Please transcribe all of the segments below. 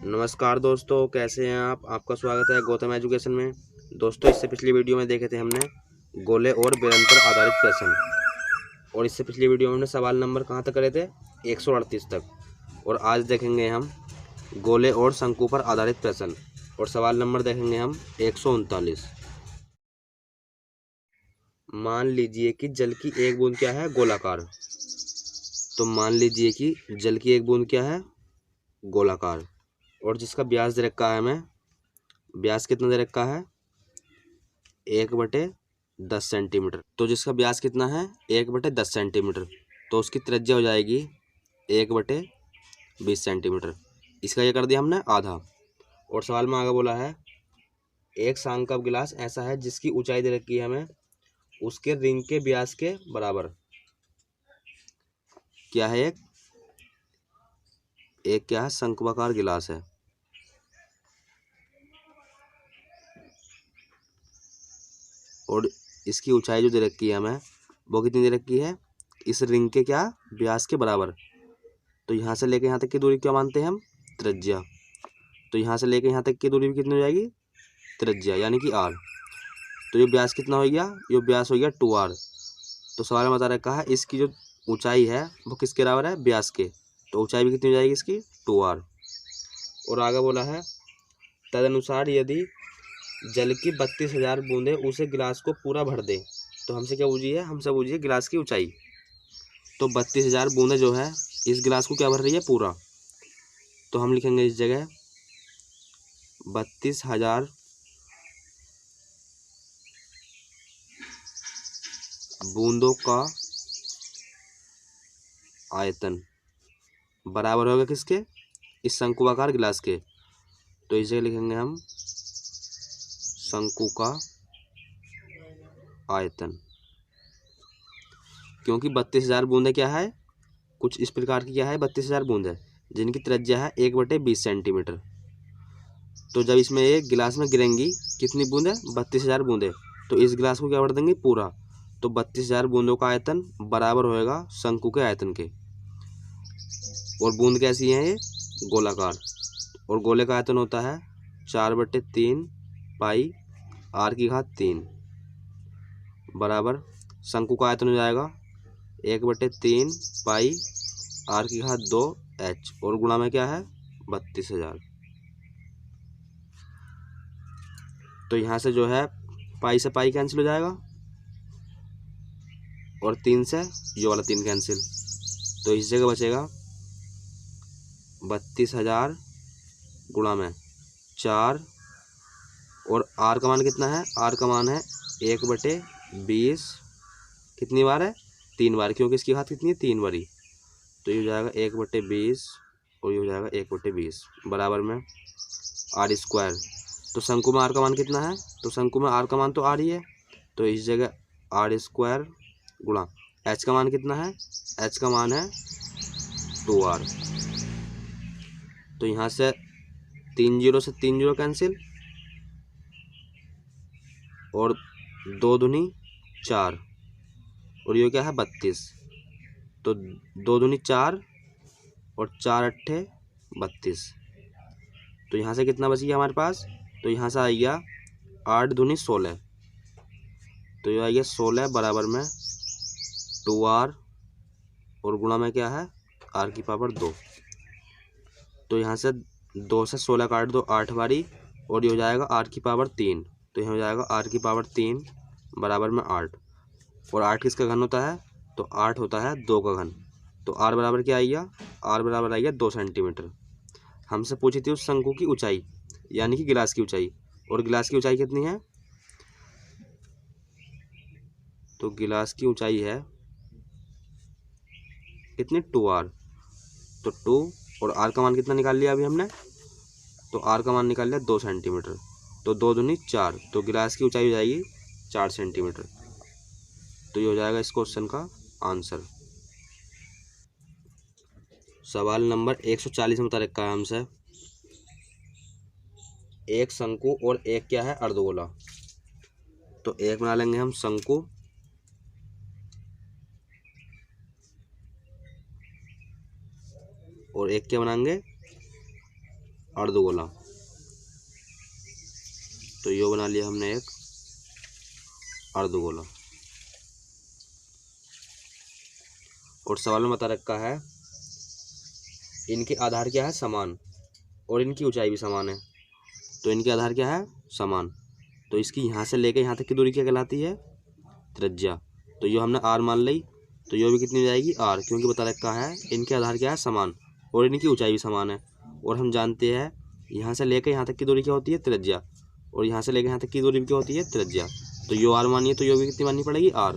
नमस्कार दोस्तों, कैसे हैं आप। आपका स्वागत है गौतम एजुकेशन में। दोस्तों, इससे पिछली वीडियो में देखे थे हमने गोले और बेलंतर आधारित प्रश्न, और इससे पिछली वीडियो में हमने सवाल नंबर कहाँ तक करे थे, 138 तक। और आज देखेंगे हम गोले और शंकु पर आधारित प्रश्न, और सवाल नंबर देखेंगे हम 139। मान लीजिए कि जल की एक बूंद क्या है, गोलाकार। तो मान लीजिए कि जल की एक बूंद क्या है, गोलाकार, और जिसका व्यास दे रखा है हमें, व्यास कितना दे रखा है, 1/10 सेंटीमीटर। तो जिसका व्यास कितना है, 1/10 सेंटीमीटर, तो उसकी त्रिज्या हो जाएगी 1/20 सेंटीमीटर। इसका ये कर दिया हमने आधा। और सवाल में आगे बोला है एक सांग का गिलास ऐसा है जिसकी ऊंचाई दे रखी है हमें, उसके रिंग के व्यास के बराबर। क्या है, एक क्या है, शंक्वाकार गिलास है। और इसकी ऊंचाई जो दे रखी है हमें, वो कितनी दे रखी है, इस रिंग के क्या, व्यास के बराबर। तो यहाँ से लेके यहाँ तक की दूरी क्या मानते हैं हम, त्रिज्या। तो यहाँ से लेके यहाँ तक की दूरी भी कितनी हो जाएगी, त्रिज्या, यानी कि r। तो ये व्यास कितना हो गया, ये व्यास हो गया 2r। तो सवाल में बता रखा है इसकी जो ऊंचाई है वो किसके बराबर है, व्यास के। तो ऊंचाई भी कितनी हो जाएगी इसकी, 2r। और आगे बोला है तदनुसार यदि जल की 32,000 बूंदे उसे गिलास को पूरा भर दे। तो हमसे क्या पूछी है, हमसे पूछी है गिलास की ऊंचाई। तो 32,000 बूंदे जो है इस गिलास को क्या भर रही है, पूरा। तो हम लिखेंगे इस जगह 32,000 बूंदों का आयतन बराबर होगा किसके, इस शंकुआकार गिलास के। तो इसे लिखेंगे हम शंकु का आयतन। क्योंकि 32,000 बूंदे क्या है, कुछ इस प्रकार की क्या है, 32,000 बूंदे जिनकी त्रिज्या है 1/20 सेंटीमीटर। तो जब इसमें एक गिलास में गिरेंगी कितनी बूंदे, 32,000 बूंदे, तो इस गिलास को क्या भर देंगे, पूरा। तो 32,000 बूंदों का आयतन बराबर होएगा शंकु के आयतन के। और बूंद कैसी है ये, गोलाकार। और गोले का आयतन होता है 4/3 पाई r³ बराबर शंकु का आयतन हो जाएगा 1/3 पाई r² h, और गुणा में क्या है, 32,000। तो यहाँ से जो है पाई से पाई कैंसिल हो जाएगा, और 3 से ये वाला 3 कैंसिल। तो इस जगह बचेगा 32,000 गुणा में 4, और r का मान कितना है, r का मान है 1/20। कितनी बार है, 3 बार, क्योंकि इसकी घात कितनी है, 3 बारी। तो ये हो जाएगा 1/20, और ये हो जाएगा 1/20 बराबर में r²। तो शंकु में r का मान कितना है, तो शंकु में r का मान तो r ही है। तो इस जगह r² गुणा h का मान कितना है, h का मान है 2r। तो यहाँ से 3 जीरो से 3 जीरो कैंसिल, और 2 दूनी 4, और ये क्या है, 32। तो 2 दूनी 4, और 4 अट्ठे 32। तो यहाँ से कितना बच गया हमारे पास, तो यहाँ से आ गया 8 दूनी 16। तो ये आ गया 16 बराबर में 2r, और गुणा में क्या है, r²2। तो यहाँ से 2 से 16 काट दो 8 बारी, और ये हो जाएगा r3। तो यहाँ हो जाएगा r3 बराबर में 8। और 8 किसका घन होता है, तो 8 होता है 2 का घन। तो r बराबर क्या आएगा, r बराबर आएगा 2 सेंटीमीटर। हमसे पूछी थी उस शंकु की ऊंचाई, यानी कि गिलास की ऊंचाई। और गिलास की ऊंचाई कितनी है, तो गिलास की ऊंचाई है कितनी, 2r। तो 2, और r का मान कितना निकाल लिया अभी हमने, तो r का मान निकाल लिया 2 सेंटीमीटर। तो 2 दूनी 4, तो गिलास की ऊंचाई हो जाएगी 4 सेंटीमीटर। तो ये हो जाएगा इस क्वेश्चन का आंसर। सवाल नंबर 140 में बता रखा है हमसे एक शंकु और एक क्या है, अर्धगोला। तो एक बना लेंगे हम शंकु, और एक क्या बनाएंगे, अर्धगोला। तो यो बना लिया हमने एक अर्धगोला। और सवाल में बता रखा है इनके आधार क्या है, समान, और इनकी ऊंचाई भी समान है। तो इनके आधार क्या है, समान। तो इसकी यहाँ से लेकर यहाँ तक की दूरी क्या कहलाती है, त्रिज्या। तो यो हमने आर मान ली। तो यो भी कितनी हो जाएगी, आर, क्योंकि बता रखा है इनके आधार क्या है, समान, और इनकी ऊंचाई भी समान है। और हम जानते हैं यहाँ से लेकर यहाँ तक की दूरी क्या होती है, त्रिज्या, और यहाँ से लेकर यहाँ तक की दूरी क्या होती है, त्रिज्या। तो यो आर मानिए, तो यो भी कितनी माननी पड़ेगी, आर।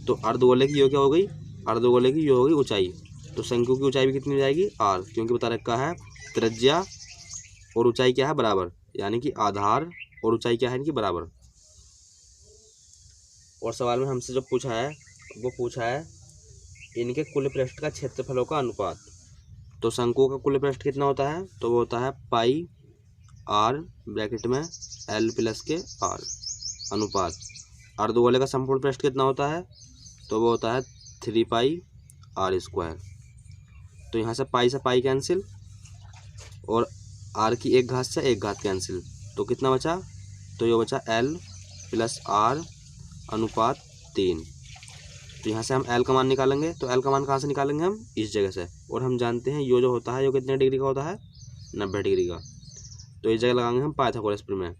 तो अर्धगोले की यो क्या हो गई, अर्धगोले की यो हो गई ऊंचाई। तो शंकु की ऊंचाई भी कितनी हो जाएगी, आर, क्योंकि बता रखा है त्रिज्या और ऊंचाई क्या है, बराबर, यानी कि आधार और ऊंचाई क्या है इनकी, बराबर। और सवाल में हमसे जो पूछा है वो पूछा है इनके कुल पृष्ठ का क्षेत्रफलों का अनुपात। तो शंकु का कुल पृष्ठ कितना होता है, तो वो होता है पाई आर ब्रैकेट में एल प्लस के आर अनुपात। अर्धगोले का संपूर्ण पृष्ठ कितना होता है, तो वो होता है 3 पाई आर स्क्वायर। तो यहाँ से पाई कैंसिल, और आर की एक घात से एक घात कैंसिल। तो कितना बचा, तो ये बचा एल प्लस आर अनुपात 3। तो यहाँ से हम एल का मान निकालेंगे। तो एल का मान कहाँ से निकालेंगे, हम इस जगह से। और हम जानते हैं यो जो होता है यो कितने डिग्री का होता है, 90 डिग्री का। तो इस जगह लगाएंगे हम पाइथागोरस प्रमेय।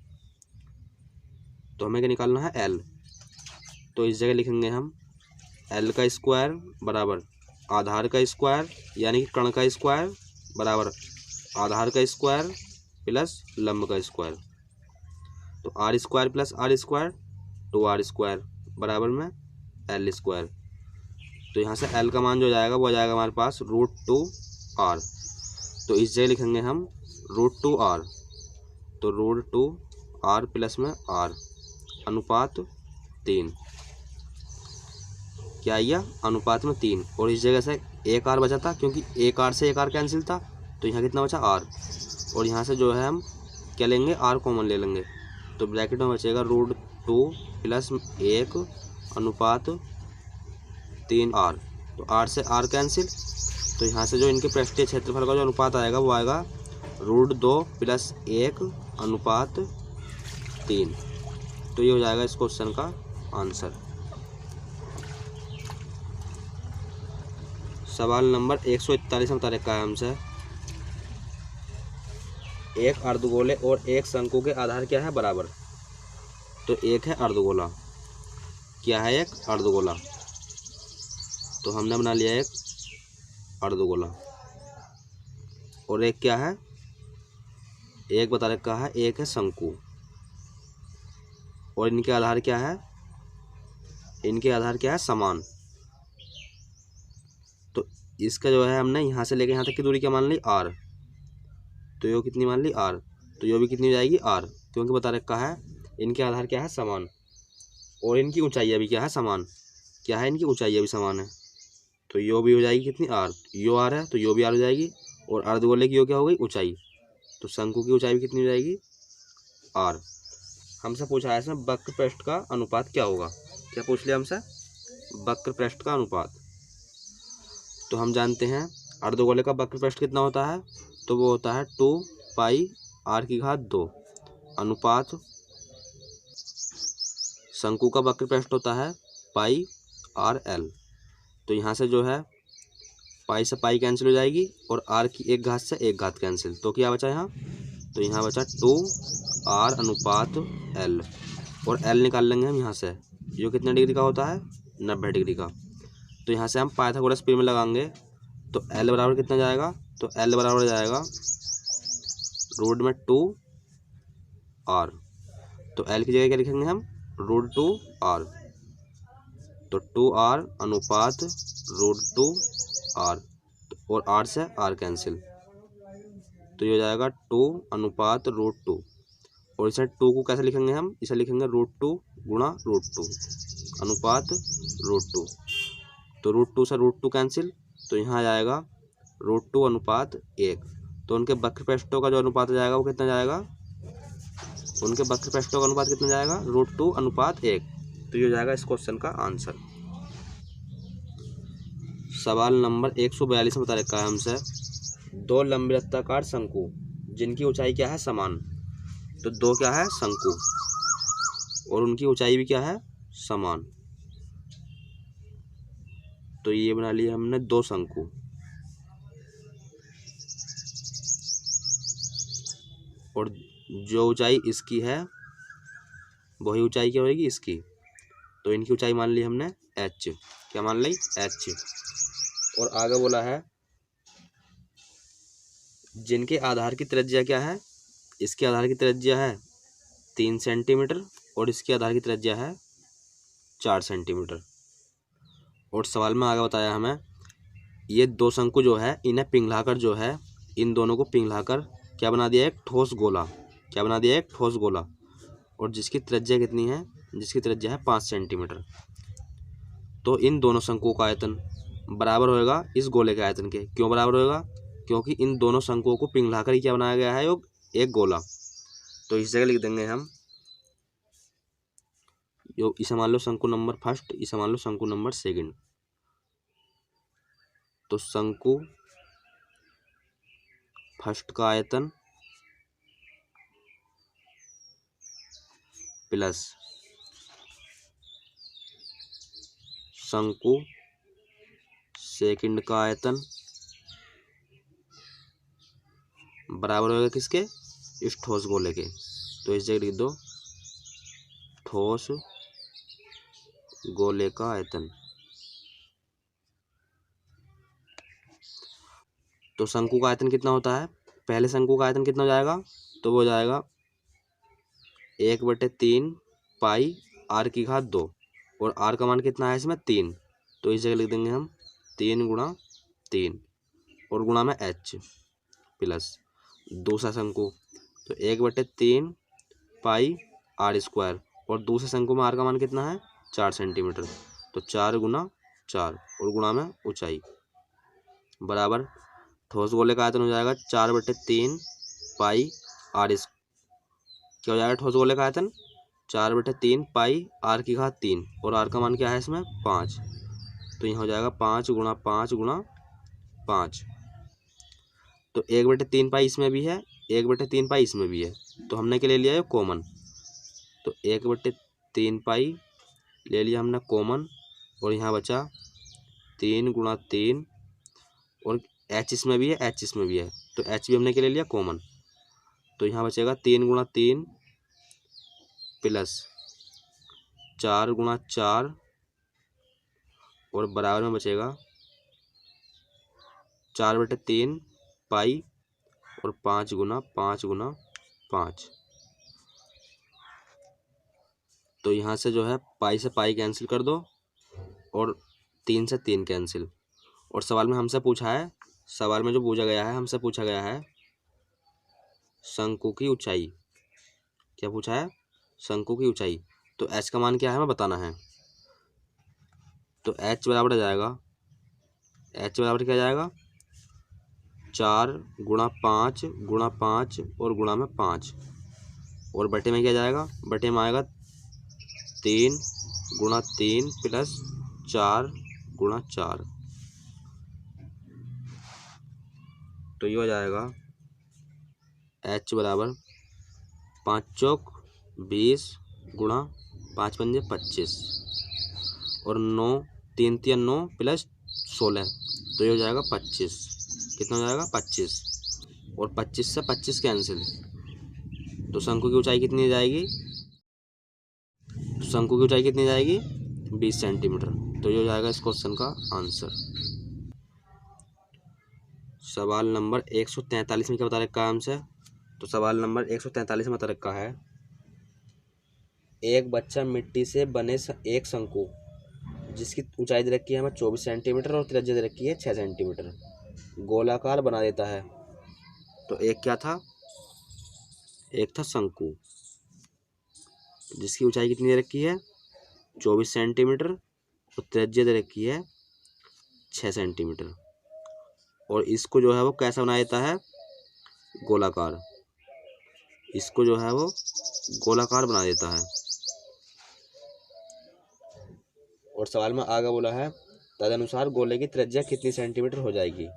तो हमें क्या निकालना है, एल। तो इस जगह लिखेंगे हम एल का स्क्वायर बराबर आधार का स्क्वायर, यानी कि कर्ण का स्क्वायर बराबर आधार का स्क्वायर प्लस लंब का स्क्वायर। तो R square plus R square 2r square बराबर में एल स्क्वायर। तो यहाँ से एल का मान जो जाएगा वो आ जाएगा हमारे पास √2r। तो इस जगह लिखेंगे हम √2r। तो √2r प्लस में r अनुपात 3। क्या आया, अनुपात में 3। और इस जगह से एक r बचा था, क्योंकि एक r से एक r कैंसिल था। तो यहाँ कितना बचा, r। और यहाँ से जो है हम क्या लेंगे, r कॉमन ले लेंगे। तो ब्रैकेट में बचेगा √2 प्लस 1 अनुपात 3r। तो r से r कैंसिल। तो यहाँ से जो इनके पृष्ठीय क्षेत्रफल का जो अनुपात आएगा वो आएगा √2 प्लस 1 अनुपात 3। तो ये हो जाएगा इस क्वेश्चन का आंसर। सवाल नंबर 141 में बता रखा है हमसे एक अर्धगोले और एक शंकु के आधार क्या है, बराबर। तो एक है अर्धगोला, क्या है, एक अर्धगोला। तो हमने बना लिया एक अर्धगोला। और एक क्या है, एक बता रखा है एक है शंकु। और इनके आधार क्या है, इनके आधार क्या है, समान। तो इसका जो है हमने यहाँ से लेकर यहाँ तक की दूरी क्या मान ली, r। तो यो कितनी मान ली, r। तो यो भी कितनी हो जाएगी, r, क्योंकि बता रखा है इनके आधार क्या है, समान, और इनकी ऊंचाइयाँ भी क्या है, समान। क्या है, इनकी ऊंचाइयाँ भी समान है। तो यो भी हो जाएगी कितनी, r। यो r है तो यो भी r हो जाएगी। और अर्धगोले की यो क्या हो गई, ऊंचाई। तो शंकु की ऊंचाई भी कितनी हो जाएगी, r। हमसे पूछा है इसमें वक्र पृष्ठ का अनुपात क्या होगा। क्या पूछ लिया हमसे, वक्र पृष्ठ का अनुपात। तो हम जानते हैं अर्धगोले का वक्र पृष्ठ कितना होता है, तो वो होता है 2 पाई r की घात 2 अनुपात शंकु का वक्र पृष्ठ होता है पाई r l। तो यहाँ से जो है पाई से पाई कैंसिल हो जाएगी, और r की एक घात से एक घात कैंसिल। तो क्या बचा यहाँ, तो यहाँ बचा 2r अनुपात l। और l निकाल लेंगे हम यहाँ से, जो कितने डिग्री का होता है, 90 डिग्री का। तो यहाँ से हम पाइथागोरस प्रमेय में लगाएंगे। तो l बराबर कितना जाएगा, तो l बराबर जाएगा रूट में 2r। तो l की जगह क्या लिखेंगे हम, √2r। तो 2r अनुपात √2r, और r से r कैंसिल। तो ये हो जाएगा 2 अनुपात √2। और इसे 2 को कैसे लिखेंगे हम, इसे लिखेंगे √2 गुणा √2 अनुपात √2। तो √2 से √2 कैंसिल। तो यहाँ आ जाएगा √2 अनुपात 1। तो उनके वक्र पृष्ठों का जो अनुपात जाएगा वो कितना जाएगा, उनके वक्र पृष्ठों का अनुपात कितना जाएगा, √2 अनुपात 1। तो ये हो जाएगा इस क्वेश्चन का आंसर। सवाल नंबर 142 में बता रखा है हमसे दो लंबवृत्ताकार शंकु जिनकी ऊंचाई क्या है, समान। तो दो क्या है, शंकु, और उनकी ऊंचाई भी क्या है, समान। तो ये बना लिया हमने दो शंकु। और जो ऊंचाई इसकी है वही ऊंचाई क्या होगी, इसकी। तो इनकी ऊंचाई मान ली हमने h। क्या मान ली, h। और आगे बोला है जिनके आधार की त्रिज्या क्या है, इसके आधार की त्रिज्या है 3 सेंटीमीटर और इसके आधार की त्रिज्या है 4 सेंटीमीटर। और सवाल में आगे बताया हमें ये दो शंकु जो है इन्हें पिघलाकर जो है, इन दोनों को पिघलाकर क्या बना दिया, एक ठोस गोला। क्या बना दिया, एक ठोस गोला। और जिसकी त्रिज्या कितनी है, जिसकी त्रिज्या है 5 सेंटीमीटर। तो इन दोनों शंकुओं का आयतन बराबर होएगा इस गोले के आयतन के। क्यों बराबर होएगा, क्योंकि इन दोनों शंकुओं को पिघलाकर ही क्या बनाया गया है, एक गोला। तो इस जगह लिख देंगे हम, जो इसे मान लो शंकु नंबर फर्स्ट, इसे मान लो शंकु नंबर सेकंड। तो शंकु फर्स्ट का आयतन प्लस शंकु सेकंड का आयतन बराबर होगा किसके, इस ठोस गोले के। तो इस जगह लिख दो ठोस गोले का आयतन। तो शंकु का आयतन कितना होता है, पहले शंकु का आयतन कितना हो जाएगा, तो वो हो जाएगा 1/3 पाई r की घात 2। और r का मान कितना है इसमें, 3। तो इस जगह लिख देंगे हम 3 गुणा 3 और गुणा में h प्लस दूसरा शंकु। तो 1/3 पाई r²। और दूसरे शंकु में r का मान कितना है, 4 सेंटीमीटर। तो 4 गुणा 4 और गुणा में ऊंचाई बराबर ठोस गोले का आयतन हो जाएगा 4/3 पाई r। क्या हो जाएगा ठोस गोले का आयतन, 4/3 पाई r की घात 3 और r का मान क्या है इसमें, 5। तो यहाँ हो जाएगा 5 गुणा 5 गुणा 5। तो 1/3 पाई इसमें भी है, 1/3 पाई इसमें भी है। तो हमने क्या ले लिया है, कॉमन। तो 1/3 पाई ले लिया हमने कॉमन। और यहाँ बचा 3 गुणा 3 और h इसमें भी है, h इसमें भी है। तो h भी हमने क्या ले लिया, कॉमन। तो यहाँ बचेगा 3 गुणा 3 प्लस 4 गुणा 4 और बराबर में बचेगा 4/3 पाई और 5 गुणा 5 गुणा 5। तो यहाँ से जो है पाई से पाई कैंसिल कर दो और 3 से 3 कैंसिल। और सवाल में हमसे पूछा है, सवाल में जो पूछा गया है, हमसे पूछा गया है शंकु की ऊंचाई। क्या पूछा है, शंकु की ऊंचाई। तो h का मान क्या है हमें बताना है। तो h बराबर आ जाएगा, h बराबर क्या जाएगा, 4 गुणा 5 गुणा 5 और गुणा में 5 और बटे में क्या जाएगा, बटे में आएगा 3 गुणा 3 प्लस 4 गुणा 4। तो ये हो जाएगा h बराबर 5 चौक 20 गुणा 5 पंजे 25 और 9 3 3 9 प्लस 16। तो ये हो जाएगा 25। कितना हो जाएगा, 25। और 25 से 25 कैंसिल। तो शंकु की ऊंचाई कितनी जाएगी, शंकु की ऊंचाई कितनी जाएगी, 20 सेंटीमीटर। तो ये हो जाएगा इस क्वेश्चन का आंसर। सवाल नंबर 143 में क्या बता रखा है हमसे। तो सवाल नंबर 143 में बता रखा है एक बच्चा मिट्टी से बने एक शंकु जिसकी ऊंचाई दे रखी है हमें 24 सेंटीमीटर और त्रिज्या दे रखी है 6 सेंटीमीटर गोलाकार बना देता है। तो एक क्या था, एक था शंकु जिसकी ऊंचाई कितनी दे रखी है, 24 सेंटीमीटर और त्रिज्या दे रखी है 6 सेंटीमीटर। और इसको जो है वो कैसा बना देता है, गोलाकार। इसको जो है वो गोलाकार बना देता है। और सवाल में आगे बोला है तदनुसार गोले की त्रिज्या कितनी सेंटीमीटर हो जाएगी।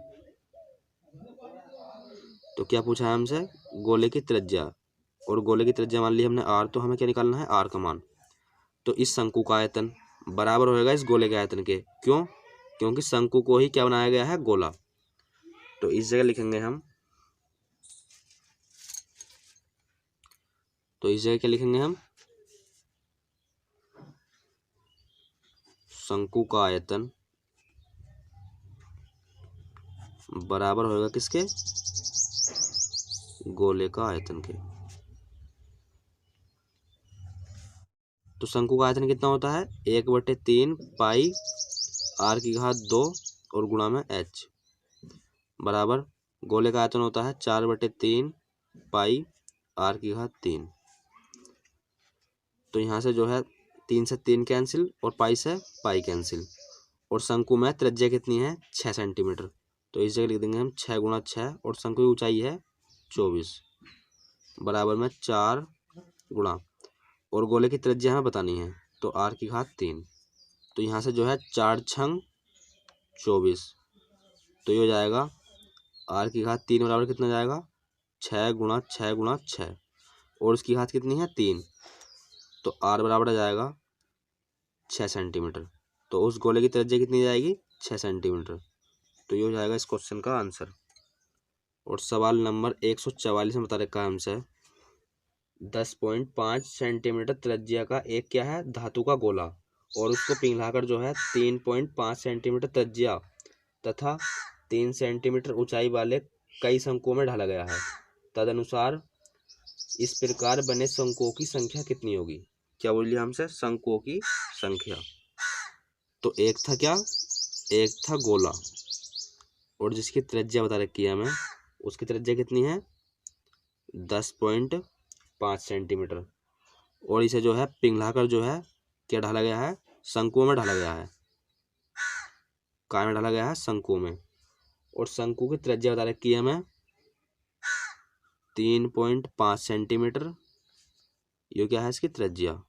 तो क्या पूछा है हमसे, गोले की त्रिज्या, और गोले की त्रिज्या मान ली हमने आर, तो हमें क्या निकालना है, आर का मान। तो इस शंकु का आयतन बराबर होएगा इस गोले के आयतन के। क्यों? क्योंकि शंकु को ही क्या बनाया गया है, गोला। तो इस जगह लिखेंगे हम, तो इस जगह क्या लिखेंगे हम, शंकु का आयतन बराबर होगा किसके, गोले का आयतन के। तो शंकु का आयतन कितना होता है, 1/3 पाई आर की घात 2 और गुणा में एच, बराबर गोले का आयतन होता है 4/3 पाई आर की घात 3। तो यहाँ से जो है 3 से 3 कैंसिल और पाई से पाई कैंसिल, और शंकु में त्रिज्या कितनी है, 6 सेंटीमीटर। तो इस जगह लिख देंगे हम 6 × 6, और शंकु की ऊंचाई है 24, बराबर में 4 गुणा, और गोले की त्रिज्या हमें बतानी है, तो आर की घात 3। तो यहाँ से जो है 4 छंग 24, तो ये हो जाएगा आर की घात 3 बराबर कितना जाएगा, 6 × 6 × 6, और उसकी घात कितनी है, 3। तो आर बराबर आ जाएगा 6 सेंटीमीटर। तो उस गोले की त्रिज्या कितनी जाएगी, 6 सेंटीमीटर। तो ये हो जाएगा इस क्वेश्चन का आंसर। और सवाल नंबर 144 में बता रखा है हमसे, 10.5 सेंटीमीटर त्रिज्या का एक क्या है, धातु का गोला, और उसको पिघलाकर जो है 3.5 सेंटीमीटर त्रिज्या तथा 3 सेंटीमीटर ऊंचाई वाले कई शंकुओं में ढाला गया है। तदनुसार इस प्रकार बने शंकुओं की संख्या कितनी होगी। क्या बोल लिया हमसे, शंकुओं की संख्या। तो एक था क्या, एक था गोला, और जिसकी त्रिज्या बता रखी है हमें, उसकी त्रिज्या कितनी है, 10.5 सेंटीमीटर, और इसे जो है पिघलाकर जो है क्या ढाला गया है, शंकुओं में ढाला गया है। काय में ढाला गया है, शंकुओं में। और शंकु की त्रिज्या बता रखी है हमें 3.5 सेंटीमीटर, ये क्या है इसकी त्रिज्या,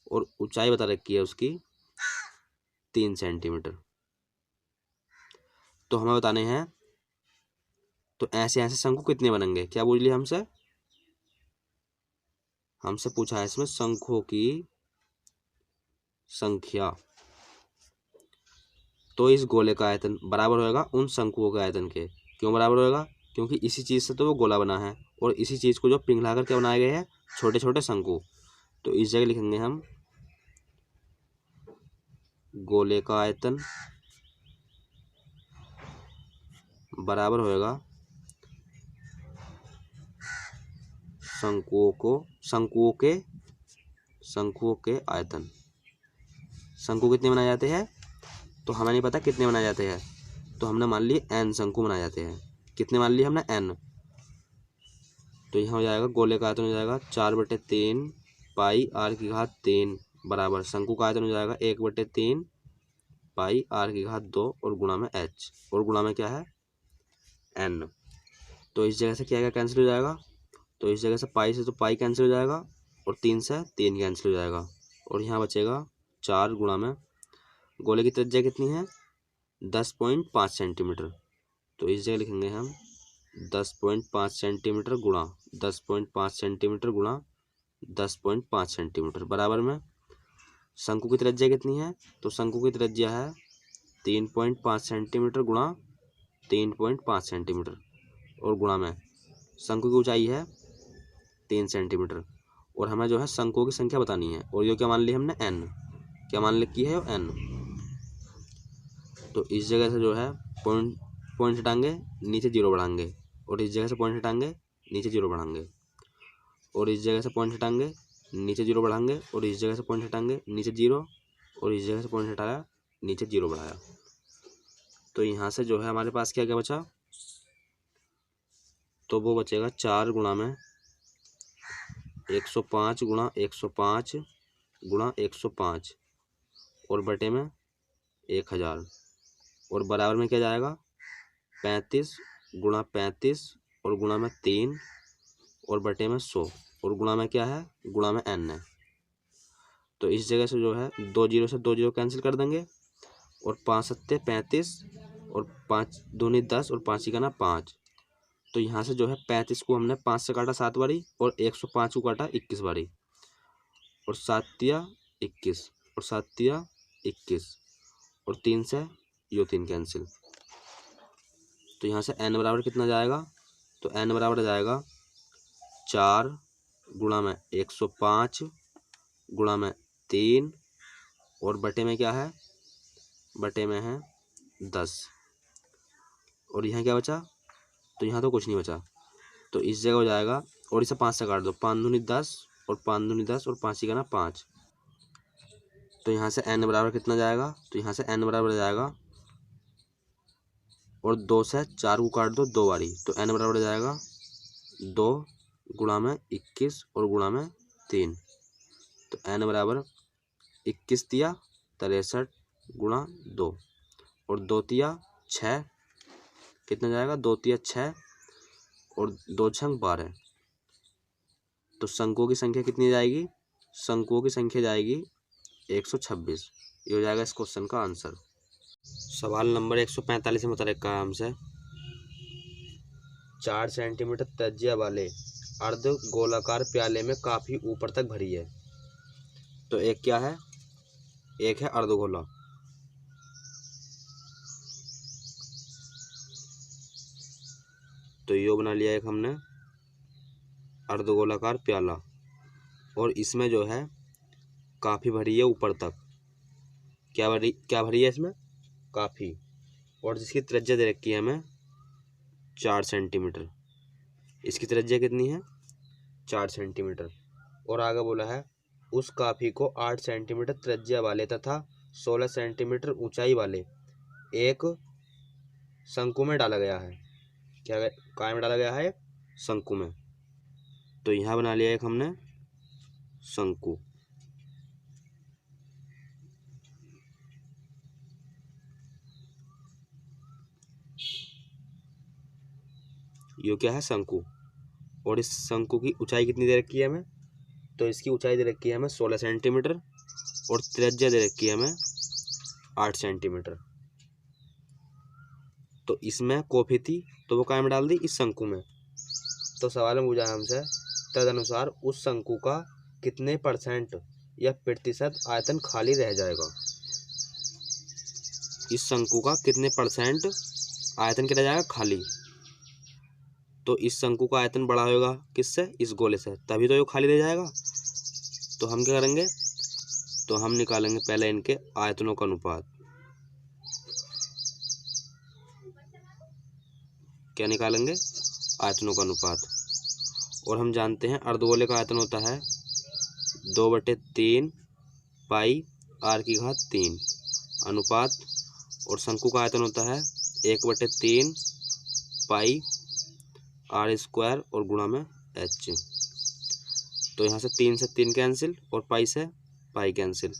और ऊंचाई बता रखी है उसकी 3 सेंटीमीटर। तो हमें बताने हैं, तो ऐसे ऐसे शंकु कितने बनेंगे। क्या बोल लिया हमसे, हमसे पूछा है इसमें शंकुओं की संख्या। तो इस गोले का आयतन बराबर होगा उन शंकुओं के आयतन के। क्यों बराबर होगा, क्योंकि इसी चीज से तो वो गोला बना है, और इसी चीज को जो पिघला कर क्या बनाए गए हैं, छोटे छोटे शंकु। तो इस जगह लिखेंगे हम, गोले का आयतन बराबर होगा शंकुओं के आयतन। शंकु कितने बनाए जाते हैं, तो हमें नहीं पता कितने बनाए जाते हैं, तो हमने मान ली n शंकु बनाए जाते हैं। कितने मान लिए हमने, n। तो यहाँ हो जाएगा गोले का आयतन हो जाएगा 4/3 पाई आर की घात 3, बराबर शंकु का आयतन हो जाएगा 1/3 पाई आर की घात 2 और गुणा में h, और गुणा में क्या है, n। तो इस जगह से क्या क्या कैंसिल हो जाएगा, तो इस जगह से पाई से तो पाई कैंसिल हो जाएगा, और 3 से 3 कैंसिल हो जाएगा, और यहाँ बचेगा 4 गुणा में, गोले की त्रिज्या कितनी है, 10.5 सेंटीमीटर। तो इस जगह लिखेंगे हम 10.5 सेंटीमीटर गुणा 10.5 सेंटीमीटर गुणा 10.5 सेंटीमीटर, बराबर में शंकु की त्रिज्या कितनी है, तो शंकु की त्रिज्या है 3.5 सेंटीमीटर गुणा 3.5 सेंटीमीटर, और गुणा में शंकु की ऊंचाई है 3 सेंटीमीटर, और हमें जो है शंकुओं की संख्या बतानी है, और ये क्या मान ली हमने, n। क्या मान लिखी है, n। तो इस जगह से जो है पॉइंट हटाएंगे, नीचे 0 बढ़ाएंगे, और इस जगह से पॉइंट हटाएंगे, नीचे 0 बढ़ाएंगे, और इस जगह से पॉइंट हटाएंगे, नीचे 0 बढ़ाएंगे, और इस जगह से पॉइंट हटाएंगे, नीचे 0, और इस जगह से पॉइंट हटाया, नीचे 0 बढ़ाया। तो यहाँ से जो है हमारे पास क्या क्या बचा, तो वो बचेगा 4 गुणा में 105 गुणा 105 गुणा 105, और बटे में 1000, और बराबर में क्या जाएगा, 35 गुणा 35 और गुणा में 3 और बटे में 100, और गुणा में क्या है, गुणा में n है। तो इस जगह से जो है 2 0 से 2 0 कैंसिल कर देंगे, और 5 7 35, और 5 दूनी 10, और 5 का ना 5, तो यहाँ से जो है 35 को हमने 5 से काटा 7 बारी और 105 को काटा 21 बारी, और 7 तिया 21 और 7 तिया 21 और 3 से यो 3 कैंसिल। तो यहाँ से n बराबर कितना जाएगा, तो n बराबर जाएगा 4 गुणा में 105 गुणा में 3 और बटे में क्या है, बटे में है 10। और यहाँ क्या बचा, तो यहाँ तो कुछ नहीं बचा, तो इस जगह हो जाएगा, और इसे 5 से काट दो, 5 दूनी 10 और 5 दूनी 10 और 5 ही का ना 5। तो यहाँ से n बराबर कितना जाएगा, तो यहाँ से n बराबर जाएगा, और 2 से 4 को काट दो 2 बारी, तो n बराबर जाएगा 2 गुणा में 21 और गुणा में 3। तो n बराबर 21 तिया 63 गुणा 2 और 2 तिया 6, कितना जाएगा, 2 तिया 6 और 2 छंग 12। तो शंकुओं की संख्या कितनी जाएगी, शंकुओं की संख्या जाएगी 126। ये हो जाएगा इस क्वेश्चन का आंसर। सवाल नंबर 145 में मुताबिक का हमसे 4 सेंटीमीटर त्रिज्या वाले अर्ध गोलाकार प्याले में काफी ऊपर तक भरी है। तो एक क्या है, एक है अर्धगोला, तो यो बना लिया एक हमने अर्धगोलाकार प्याला, और इसमें जो है काफी भरी है ऊपर तक। क्या भरी है इसमें, काफी, और जिसकी त्रिज्या दे रखी है हमें 4 सेंटीमीटर। इसकी त्रिज्या कितनी है, 4 सेंटीमीटर। और आगे बोला है उस काफी को 8 सेंटीमीटर त्रिज्या वाले तथा 16 सेंटीमीटर ऊंचाई वाले एक शंकु में डाला गया है। क्या काय में डाला गया है, शंकु में। तो यहाँ बना लिया एक हमने शंकु। यो क्या है, शंकु। और इस शंकु की ऊंचाई कितनी दे रखी है हमें, तो इसकी ऊंचाई दे रखी है हमें 16 सेंटीमीटर और त्रिज्या दे रखी है हमें 8 सेंटीमीटर। तो इसमें कॉफी थी तो वो काय में डाल दी, इस शंकु में। तो सवाल में पूछा हमसे तदनुसार उस शंकु का कितने % या प्रतिशत आयतन खाली रह जाएगा। इस शंकु का कितने % आयतन क्या रह जाएगा, खाली। तो इस शंकु का आयतन बड़ा होगा किससे, इस गोले से, तभी तो ये खाली रह जाएगा। तो हम क्या करेंगे, तो हम निकालेंगे पहले इनके आयतनों का अनुपात। क्या निकालेंगे, आयतनों का अनुपात। और हम जानते हैं अर्धगोले का आयतन होता है 2/3 पाई r³ अनुपात, और शंकु का आयतन होता है 1/3 पाई r² और गुणा में h। तो यहाँ से 3 से 3 कैंसिल और पाई से पाई कैंसिल।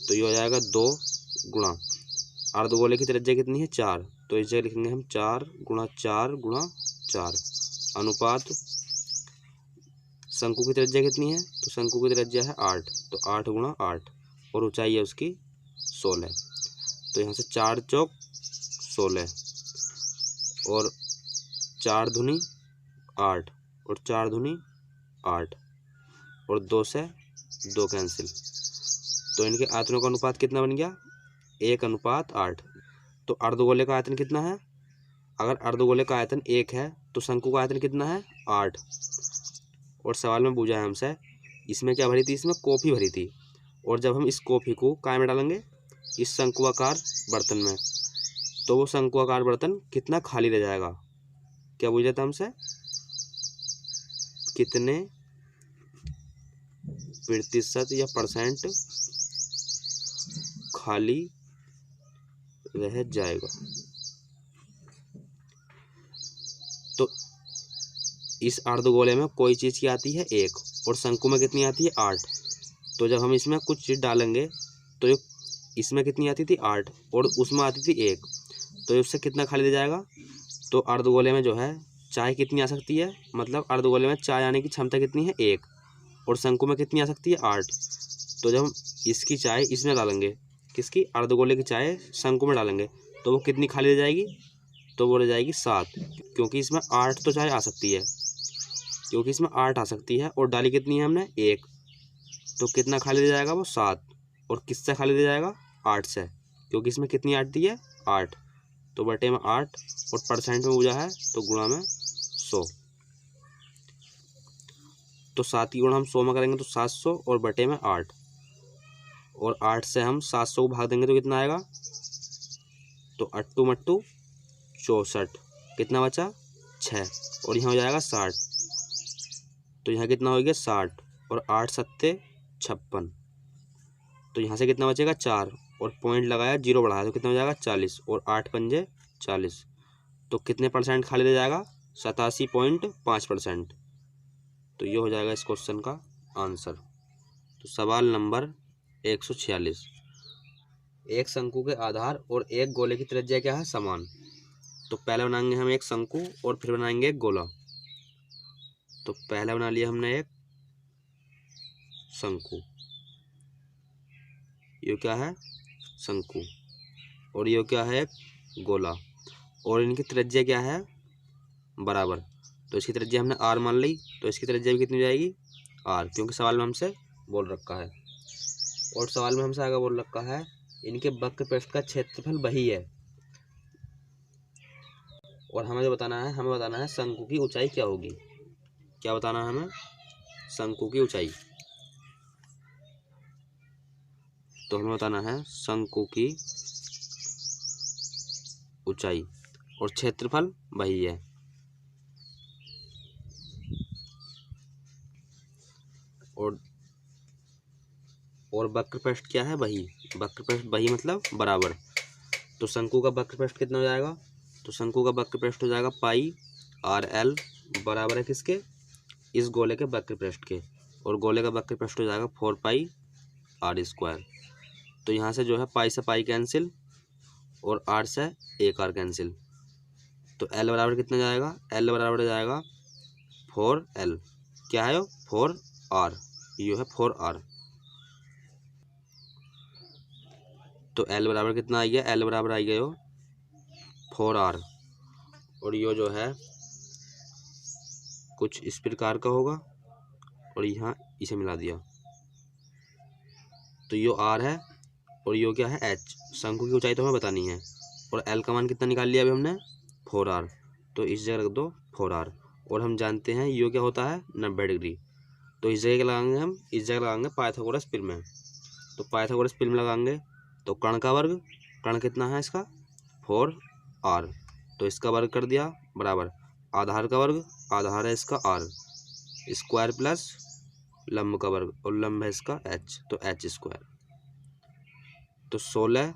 तो ये हो जाएगा 2 गुणा अर्धगोले की त्रिज्या कितनी है, 4, तो इस जगह लिखेंगे हम 4 गुणा 4 गुणा 4 अनुपात शंकु की त्रिज्या कितनी है, तो शंकु की त्रिज्या है 8, तो 8 गुणा 8 और ऊंचाई है उसकी 16। तो यहाँ से 4 चौक 16 और 4 दूनी 8 और 4 दूनी 8 और 2 से 2 कैंसिल। तो इनके आयतनों का अनुपात कितना बन गया, 1:8। तो अर्धगोले का आयतन कितना है, अगर अर्धगोले का आयतन 1 है तो शंकु का आयतन कितना है, 8। और सवाल में पूछा है हमसे इसमें क्या भरी थी, इसमें कॉफी भरी थी। और जब हम इस कॉफी को काय में डालेंगे, इस शंकुआकार बर्तन में, तो वो शंकुआकार बर्तन कितना खाली रह जाएगा। क्या पूछा था हमसे, कितने प्रतिशत या % खाली रह जाएगा। तो इस अर्धगोले में कोई चीज़ की आती है 1 और शंकु में कितनी आती है 8। तो जब हम इसमें कुछ चीज़ डालेंगे तो इसमें कितनी आती थी 8 और उसमें आती थी 1, तो उससे कितना खाली रह जाएगा। तो अर्धगोले में जो है चाय कितनी आ सकती है, मतलब अर्धगोले में चाय आने की क्षमता कितनी है 1 और शंकु में कितनी आ सकती है 8। तो जब हम इसकी चाय इसमें डालेंगे, किसकी, अर्धगोले की चाय शंकु में डालेंगे, तो वो कितनी खाली रह जाएगी, तो वो रह जाएगी 7, क्योंकि इसमें 8 तो चाहे आ सकती है, क्योंकि इसमें 8 आ सकती है और डाली कितनी है हमने 1, तो कितना खाली रह जाएगा वो 7। और किससे खाली रह जाएगा 8 से, क्योंकि इसमें कितनी 8 दी है 8, तो बटे में 8 और परसेंट में पूजा है तो गुणा में 100। तो 7 की गुणा हम 100 में करेंगे तो 700 और बटे में 8, और 8 से हम 700 को भाग देंगे तो कितना आएगा, तो 8 मट्टू 64, कितना बचा 6, और यहाँ हो जाएगा 60, तो यहाँ कितना हो गया 60 और 8 सत्ते 56, तो यहाँ से कितना बचेगा 4, और पॉइंट लगाया 0 बढ़ाया तो कितना हो जाएगा 40, और 8 पंजे 40, तो कितने परसेंट खाली रह जाएगा 87.5%। तो ये हो जाएगा इस क्वेश्चन का आंसर। तो सवाल नंबर 146, एक शंकु के आधार और एक गोले की त्रिज्या क्या है समान। तो पहले बनाएंगे हम एक शंकु और फिर बनाएंगे एक गोला। तो पहले बना लिया हमने एक शंकु, ये क्या है शंकु, और ये क्या है एक गोला, और इनकी त्रिज्या क्या है बराबर। तो इसकी त्रिज्या हमने r मान ली, तो इसकी त्रिज्या भी कितनी हो जाएगी r, क्योंकि सवाल में हमसे बोल रखा है। और सवाल में हमसे आगे बोल रखा है इनके वक्र पृष्ठ का क्षेत्रफल वही है, और हमें जो बताना है, हमें बताना है शंकु की ऊंचाई क्या होगी। क्या बताना है हमें, शंकु की ऊंचाई। तो हमें बताना है शंकु की ऊंचाई और क्षेत्रफल वही है। और वक्र पृष्ठ क्या है वही, वक्र पृष्ठ वही मतलब बराबर। तो शंकु का वक्र पृष्ठ कितना हो जाएगा, तो शंकु का वक्र पृष्ठ हो जाएगा पाई आर एल बराबर है किसके, इस गोले के वक्र पृष्ठ के, और गोले का वक्र पृष्ठ हो जाएगा 4 पाई आर स्क्वायर। तो यहाँ से जो है पाई से पाई कैंसिल और आर से एक आर कैंसिल, तो एल बराबर कितना जाएगा, एल बराबर हो जाएगा 4L, क्या है 4R, ये है 4R। तो L बराबर कितना आ गया, L बराबर आ गया यो 4R, और यो जो है कुछ इस प्रकार का होगा, और यहाँ इसे मिला दिया, तो यो R है और यो क्या है H। शंकु की ऊंचाई तो हमें बतानी है, और L का मान कितना निकाल लिया अभी हमने 4R, तो इस जगह रख दो 4R, और हम जानते हैं यो क्या होता है 90 डिग्री। तो इस जगह लगाएंगे हम, इस जगह लगाएंगे पाइथागोरस प्रमेय। तो पाइथागोरस प्रमेय लगाएंगे तो कर्ण का वर्ग, कर्ण कितना है इसका 4R, तो इसका वर्ग कर दिया बराबर आधार का वर्ग, आधार है इसका R स्क्वायर प्लस लंब का वर्ग, और लंब है इसका H, तो H स्क्वायर। तो 16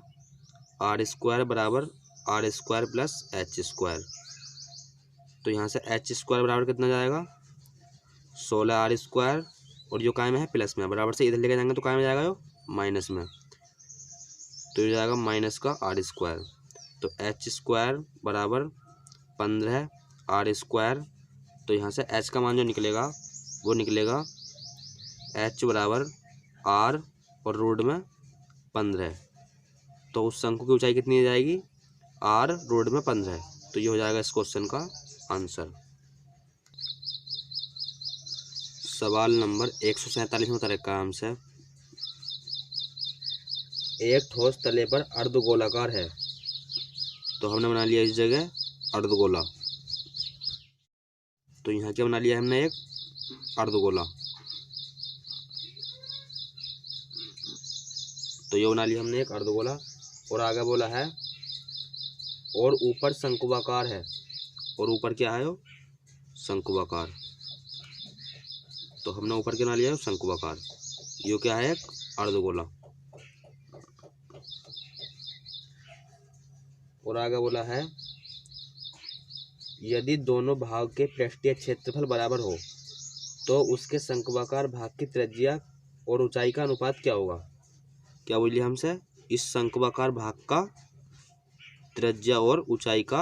R स्क्वायर बराबर R square plus H square. तो यहाँ से H स्क्वायर बराबर कितना जाएगा 16 R स्क्वायर, और जो काय में है प्लस में, बराबर से इधर लेके जाएंगे तो काय में जाएगा यो माइनस में, तो ये जाएगा माइनस का R स्क्वायर। तो H स्क्वायर बराबर 15 R स्क्वायर, तो यहाँ से H का मान जो निकलेगा वो निकलेगा H बराबर R और रूट में 15, तो उस शंकु की ऊंचाई कितनी हो जाएगी R रूट में 15। तो ये हो जाएगा इस क्वेश्चन का आंसर। सवाल नंबर 147 में तरह का हमसे, एक ठोस तले पर अर्धगोलाकार है, तो हमने बना लिया इस जगह अर्धगोला। तो यहाँ क्या बना लिया हमने एक अर्धगोला, तो ये बना लिया हमने एक अर्धगोला, और आगे बोला है और ऊपर शंकुआकार है, और ऊपर क्या है वो शंकुआकार। तो हमने ऊपर क्या बना लिया शंकुआकार, ये क्या है एक अर्धगोला। और आगे बोला है यदि दोनों भाग के पृष्ठीय क्षेत्रफल बराबर हो तो उसके शंकुआकार भाग की त्रिज्या और ऊंचाई का अनुपात क्या होगा। क्या बोलिए हमसे, इस शंकुआकार भाग का त्रिज्या और ऊंचाई का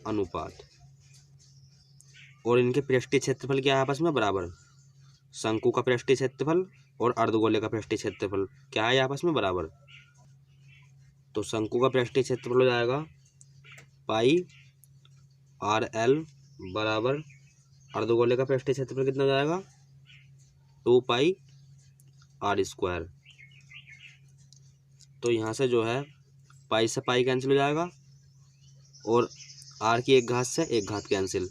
अनुपात, और इनके पृष्ठीय क्षेत्रफल क्या है आपस में बराबर। शंकु का पृष्ठीय क्षेत्रफल और अर्धगोले का पृष्ठीय क्षेत्रफल क्या है आपस में बराबर। तो शंकु का पृष्ठीय क्षेत्रफल हो जाएगा पाई आर एल बराबर अर्धगोले का पृष्ठीय क्षेत्रफल कितना हो जाएगा 2 पाई आर स्क्वायर। तो यहाँ से जो है पाई से पाई कैंसिल हो जाएगा और आर की एक घात से एक घात कैंसिल।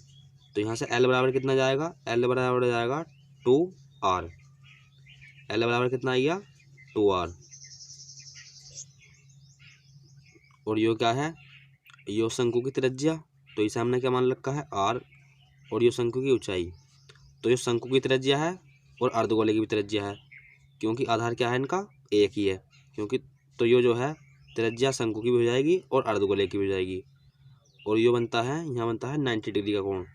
तो यहाँ से एल बराबर कितना जाएगा, एल बराबर हो जाएगा 2r। एल बराबर कितना आ गया 2r। और यो क्या है, यो शंकु की त्रिज्या। तो इसे हमने क्या मान रखा है r। और यो शंकु की ऊंचाई। तो ये शंकु की त्रिज्या है और अर्धगोले की भी त्रिज्या है, क्योंकि आधार क्या है इनका एक ही है। क्योंकि तो यो जो है त्रिज्या शंकु की भी हो जाएगी और अर्धगोले की भी हो जाएगी। और यो बनता है, यहाँ बनता है 90 डिग्री का कोण।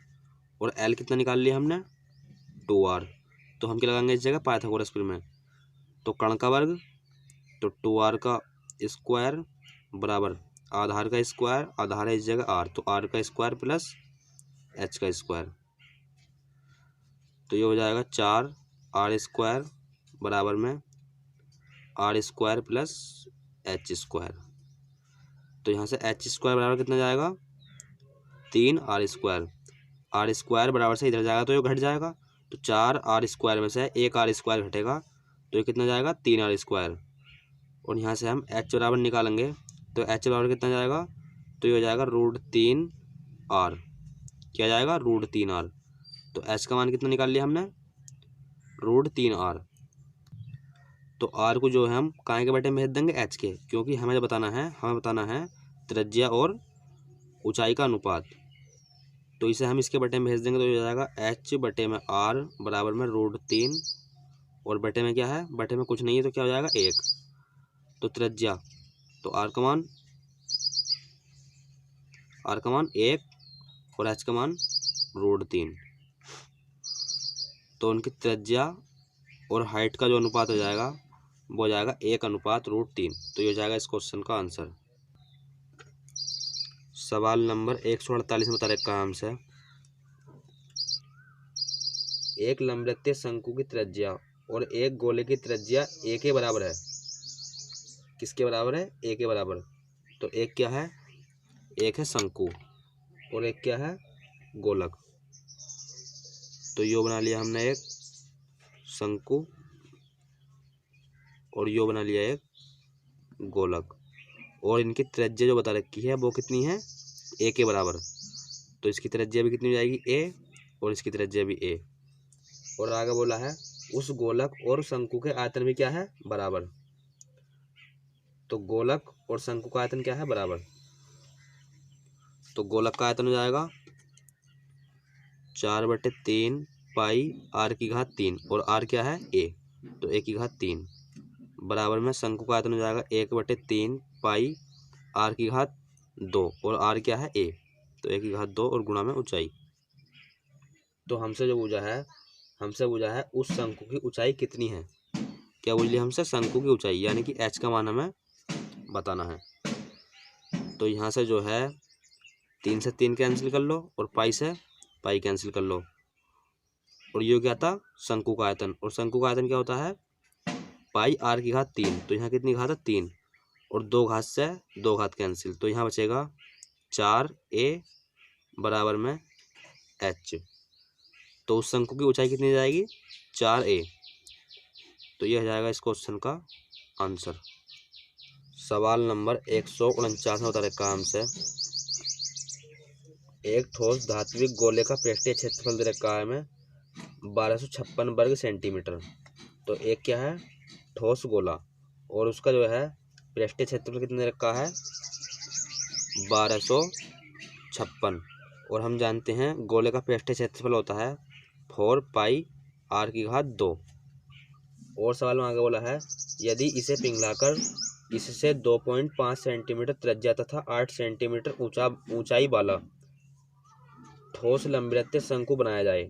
और एल कितना निकाल लिया हमने 2r। तो हम क्या लगाएंगे इस जगह पाइथागोरस प्रमेय। तो कर्ण का वर्ग तो 2r का स्क्वायर बराबर आधार का स्क्वायर, आधार है इस जगह r, तो r का स्क्वायर प्लस h का स्क्वायर। तो ये हो जाएगा 4r स्क्वायर बराबर में r square plus h square. तो यहाँ से h स्क्वायर बराबर कितना जाएगा 3r स्क्वायर। r स्क्वायर बराबर से इधर जाएगा तो ये घट जाएगा। तो 4r स्क्वायर में से एक r स्क्वायर घटेगा तो ये कितना जाएगा 3r स्क्वायर। और यहाँ से हम h बराबर निकालेंगे तो h बराबर कितना जाएगा, तो ये हो जाएगा √3r। क्या जाएगा √3r। तो h का मान कितना निकाल लिया हमने √3r। तो r को जो है हम काय के बटे में भेज देंगे h के, क्योंकि हमें बताना है त्रिज्या और ऊंचाई का अनुपात। तो इसे हम इसके बटे में भेज देंगे तो ये हो जाएगा h बटे में r बराबर में √3। और बटे में क्या है, बटे में कुछ नहीं है तो क्या हो जाएगा 1। तो त्रिज्या तो r का मान 1 और h का मान √3। तो उनकी त्रिज्या और हाइट का जो अनुपात हो जाएगा वो हो जाएगा 1:√3। तो ये हो जाएगा इस क्वेश्चन का आंसर। सवाल नंबर 148 में बता रखा है हमसे, एक लंबवृत्तीय शंकु की त्रिज्या और एक गोले की त्रिज्या a के बराबर है। किसके बराबर है, a के बराबर। तो एक क्या है, एक है शंकु और एक क्या है गोलक। तो यो बना लिया हमने एक शंकु और यो बना लिया एक गोलक। और इनकी त्रिज्या जो बता रखी है वो कितनी है a के बराबर। तो इसकी त्रिज्या भी कितनी हो जाएगी a और इसकी त्रिज्या भी a। और आगे बोला है उस गोलक और शंकु के आयतन भी क्या है बराबर। तो गोलक और शंकु का आयतन क्या है बराबर। तो गोलक का आयतन हो जाएगा 4/3 पाई r की घात 3 और r क्या है a, तो a की घात 3 बराबर में शंकु का आयतन हो जाएगा 1/3 पाई r की घात 2 और r क्या है a, तो a की घात 2 और गुणा में ऊंचाई। तो हमसे पूछा है उस शंकु की ऊंचाई कितनी है। क्या बोल लिया हमसे, शंकु की ऊंचाई, यानी कि h का मान हमें बताना है। तो यहाँ से जो है 3 से 3 कैंसिल कर लो और पाई से पाई कैंसिल कर लो। और ये क्या था शंकु का आयतन, और शंकु का आयतन क्या होता है पाई r की घात 3। तो यहाँ कितनी घात है 3 और 2 घात से 2 घात कैंसिल। तो यहाँ बचेगा 4a बराबर में h। तो उस शंकु की ऊंचाई कितनी जाएगी 4a। तो यह जाएगा इस क्वेश्चन का आंसर। सवाल नंबर 149 में बता रखा है हमसे, एक ठोस धात्विक गोले का पृष्ठीय क्षेत्रफल दे रखा है हमें 1256 वर्ग सेंटीमीटर। तो एक क्या है ठोस गोला और उसका जो है पृष्ठीय क्षेत्रफल कितना दे रखा है 1256। और हम जानते हैं गोले का पृष्ठीय क्षेत्रफल होता है 4 पाई r की घात 2। और सवाल में आगे बोला है यदि इसे पिघलाकर इससे 2.5 सेंटीमीटर त्रिज्या तथा 8 सेंटीमीटर ऊंचाई वाला ठोस लंबवृत्तीय शंकु बनाया जाए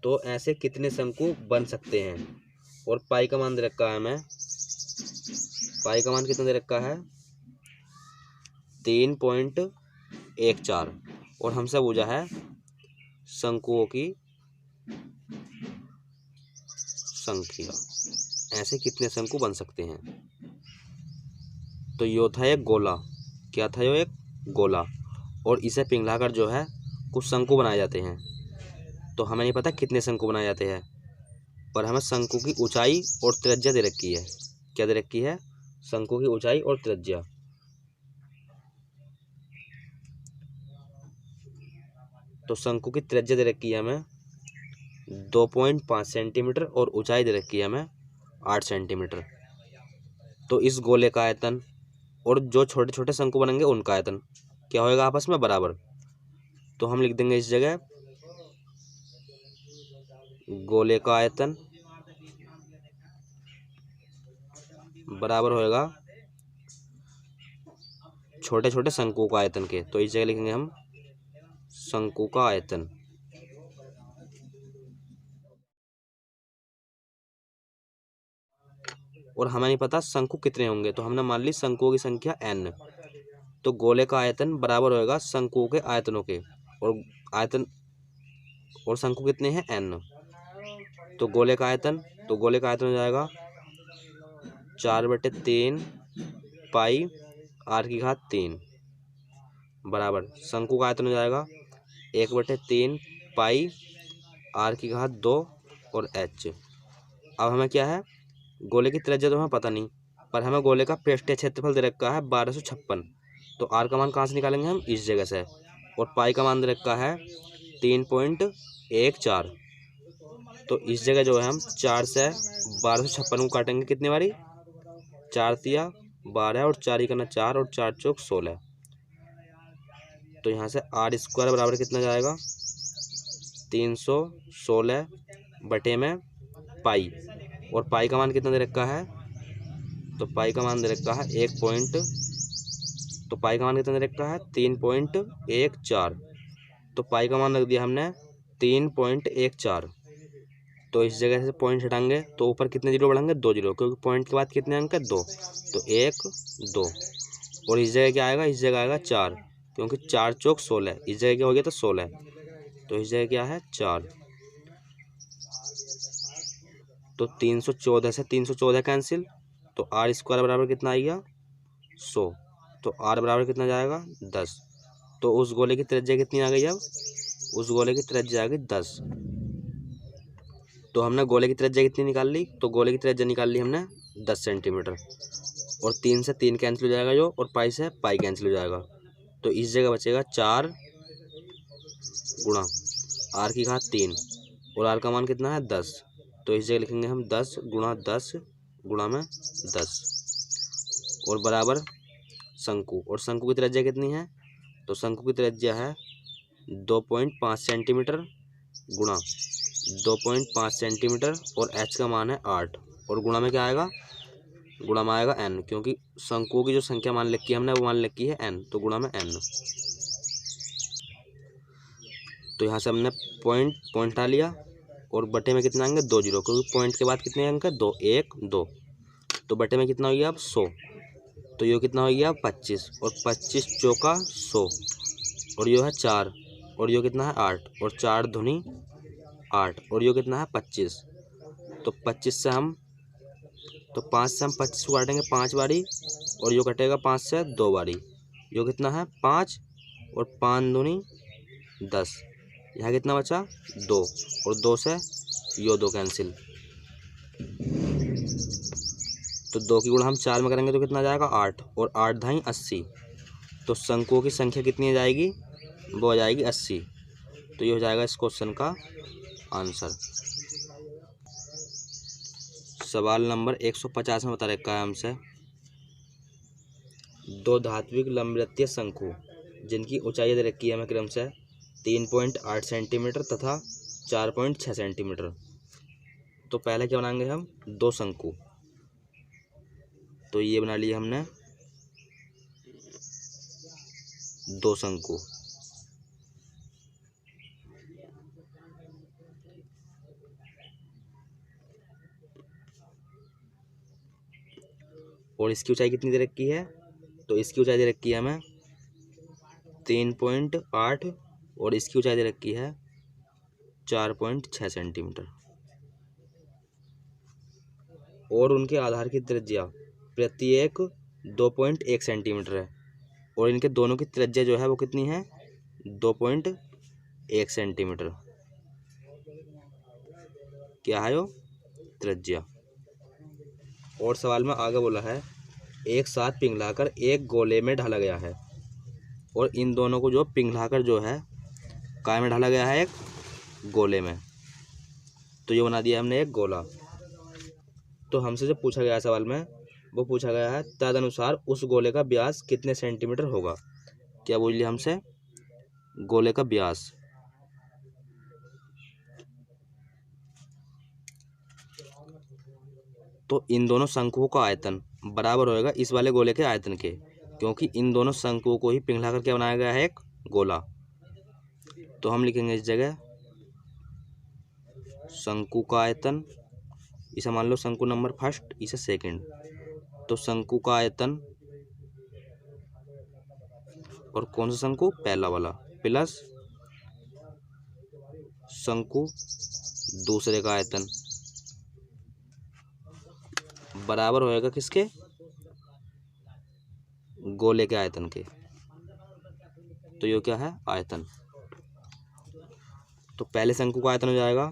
तो ऐसे कितने शंकु बन सकते हैं। और पाई का मान दे रखा है हमें, पाई का मान कितना दे रखा है 3.14। और हमसे पूछा है शंकुओं की संख्या, ऐसे कितने शंकु बन सकते हैं। तो यो था एक गोला, क्या था यो एक गोला और इसे पिघलाकर जो है कुछ शंकु बनाए जाते हैं। तो हमें नहीं पता कितने शंकु बनाए जाते हैं, पर हमें शंकु की ऊंचाई और त्रिज्या दे रखी है। क्या दे रखी है? शंकु की ऊंचाई और त्रिज्या। तो शंकु की त्रिज्या दे रखी है हमें 2.5 सेंटीमीटर और ऊंचाई दे रखी है हमें 8 सेंटीमीटर। तो इस गोले का आयतन और जो छोटे छोटे शंकु बनेंगे उनका आयतन क्या होएगा? आपस में बराबर। तो हम लिख देंगे इस जगह गोले का आयतन बराबर होएगा छोटे छोटे शंकु का आयतन के। तो इस जगह लिखेंगे हम शंकु का आयतन। और हमें नहीं पता शंकु कितने होंगे, तो हमने मान ली शंकुओं की संख्या n। तो गोले का आयतन बराबर होएगा शंकुओं के आयतनों के। और आयतन और शंकु कितने हैं? n। तो गोले का आयतन हो जाएगा 4/3 पाई r³ बराबर शंकु का आयतन हो जाएगा 1/3 पाई r² और h। अब हमें क्या है? गोले की त्रिज्या तो हमें पता नहीं, पर हमें गोले का पृष्ठीय क्षेत्रफल दे रखा है 1256। तो r का मान कहाँ से निकालेंगे हम? इस जगह से। और पाई का मान दे रखा है 3.14। तो इस जगह जो है हम 4 से 1256 को काटेंगे कितनी बारी? 4 तिया 12 और 4 ही करना 4 और 4 चौक 16। तो यहाँ से r² बराबर कितना जाएगा? 316 बटे में पाई। और पाई का मान कितना दे रखा है? तो पाई का मान दे रखा है 3.14। तो पाई का मान रख दिया हमने 3.14। तो इस जगह से पॉइंट हटाएंगे तो ऊपर कितने जीरो बढ़ेंगे? 2 जीरो, क्योंकि पॉइंट के बाद कितने अंक है? 2। तो 1 2। और इस जगह क्या आएगा? इस जगह आएगा 4, क्योंकि 4 चौक 16। इस जगह क्या हो गया? तो 16। तो इस जगह क्या है? 4। तो 314 से 314 कैंसिल। तो r² बराबर कितना आएगा? 100। तो r बराबर कितना जाएगा? 10। तो उस गोले की त्रिज्या कितनी आ गई? अब उस गोले की त्रिज्या आ गई 10। तो हमने गोले की त्रिज्या कितनी निकाल ली? तो गोले की त्रिज्या निकाल ली हमने 10 सेंटीमीटर। और 3 से 3 कैंसिल हो जाएगा जो, और पाई से पाई कैंसिल हो जाएगा। तो इस जगह बचेगा 4 गुणा r³ और r का मान कितना है? 10। तो इस जगह लिखेंगे हम 10 गुणा 10 गुणा में 10 और बराबर शंकु। और शंकु की त्रिज्या कितनी है? तो शंकु की त्रिज्या है 2.5 सेंटीमीटर गुणा 2.5 सेंटीमीटर और h का मान है 8। और गुणा में क्या आएगा? गुणा में आएगा n, क्योंकि शंकुओं की जो संख्या मान लिखी है हमने वो मान लिखी है n। तो गुणा में n। तो यहाँ से हमने पॉइंट हटा लिया और बटे में कितना आएंगे? 2 जीरो, क्योंकि पॉइंट के बाद कितने अंक है? 2 1 2। तो बटे में कितना हो गया? अब 100। तो ये कितना हो गया? 25। और 25 चौका 100 और ये है 4 और ये कितना है? 8 और 4 दूनी 8 और ये कितना है? 25। तो 25 से हम 5 से हम 25 को काटेंगे 5 बारी और ये कटेगा 5 से 2 बारी। ये कितना है? 5 और 5 दूनी 10। यहाँ कितना बचा? 2 और 2 से ये 2 कैंसिल। तो 2 की गुणा हम 4 में करेंगे तो कितना जाएगा? 8 और 8 धाई 80। तो शंकुओं की संख्या कितनी आ जाएगी? वो आ जाएगी 80। तो ये हो जाएगा इस क्वेश्चन का आंसर। सवाल नंबर 150 में बता रखा है हमसे, 2 धात्विक लंबवृत्तीय शंकु जिनकी ऊंचाई दे रखी है हमें क्रम से 3.8 सेंटीमीटर तथा 4.6 सेंटीमीटर। तो पहले क्या बनाएंगे हम? 2 शंकु। तो ये बना लिए हमने 2 शंकु। और इसकी ऊंचाई कितनी दे रखी है? तो इसकी ऊंचाई दे रखी है हमें 3.8 और इसकी ऊंचाई दे रखी है 4.6 सेंटीमीटर। और उनके आधार की त्रिज्या प्रत्येक 2.1 सेंटीमीटर है। और इनके दोनों की त्रिज्या जो है वो कितनी है, 2.1 सेंटीमीटर। क्या है वो त्रिज्या। और सवाल में आगे बोला है एक साथ पिघलाकर एक गोले में ढाला गया है, और इन दोनों को जो पिघलाकर जो है काय में ढाला गया है, एक गोले में। तो ये बना दिया हमने एक गोला। तो हमसे जो पूछा गया है सवाल में, वो पूछा गया है तदनुसार उस गोले का व्यास कितने सेंटीमीटर होगा। क्या बोल लिया हमसे, गोले का व्यास। तो इन दोनों शंकुओं का आयतन बराबर होएगा इस वाले गोले के आयतन के, क्योंकि इन दोनों शंकुओं को ही पिघला कर क्या बनाया गया है, एक गोला। तो हम लिखेंगे इस जगह शंकु का आयतन, इसे मान लो शंकु नंबर फर्स्ट, इसे सेकंड। तो शंकु का आयतन, और कौन सा शंकु, पहला वाला, प्लस शंकु दूसरे का आयतन बराबर होएगा किसके, गोले के आयतन के। तो ये क्या है, आयतन। तो पहले शंकु का आयतन हो जाएगा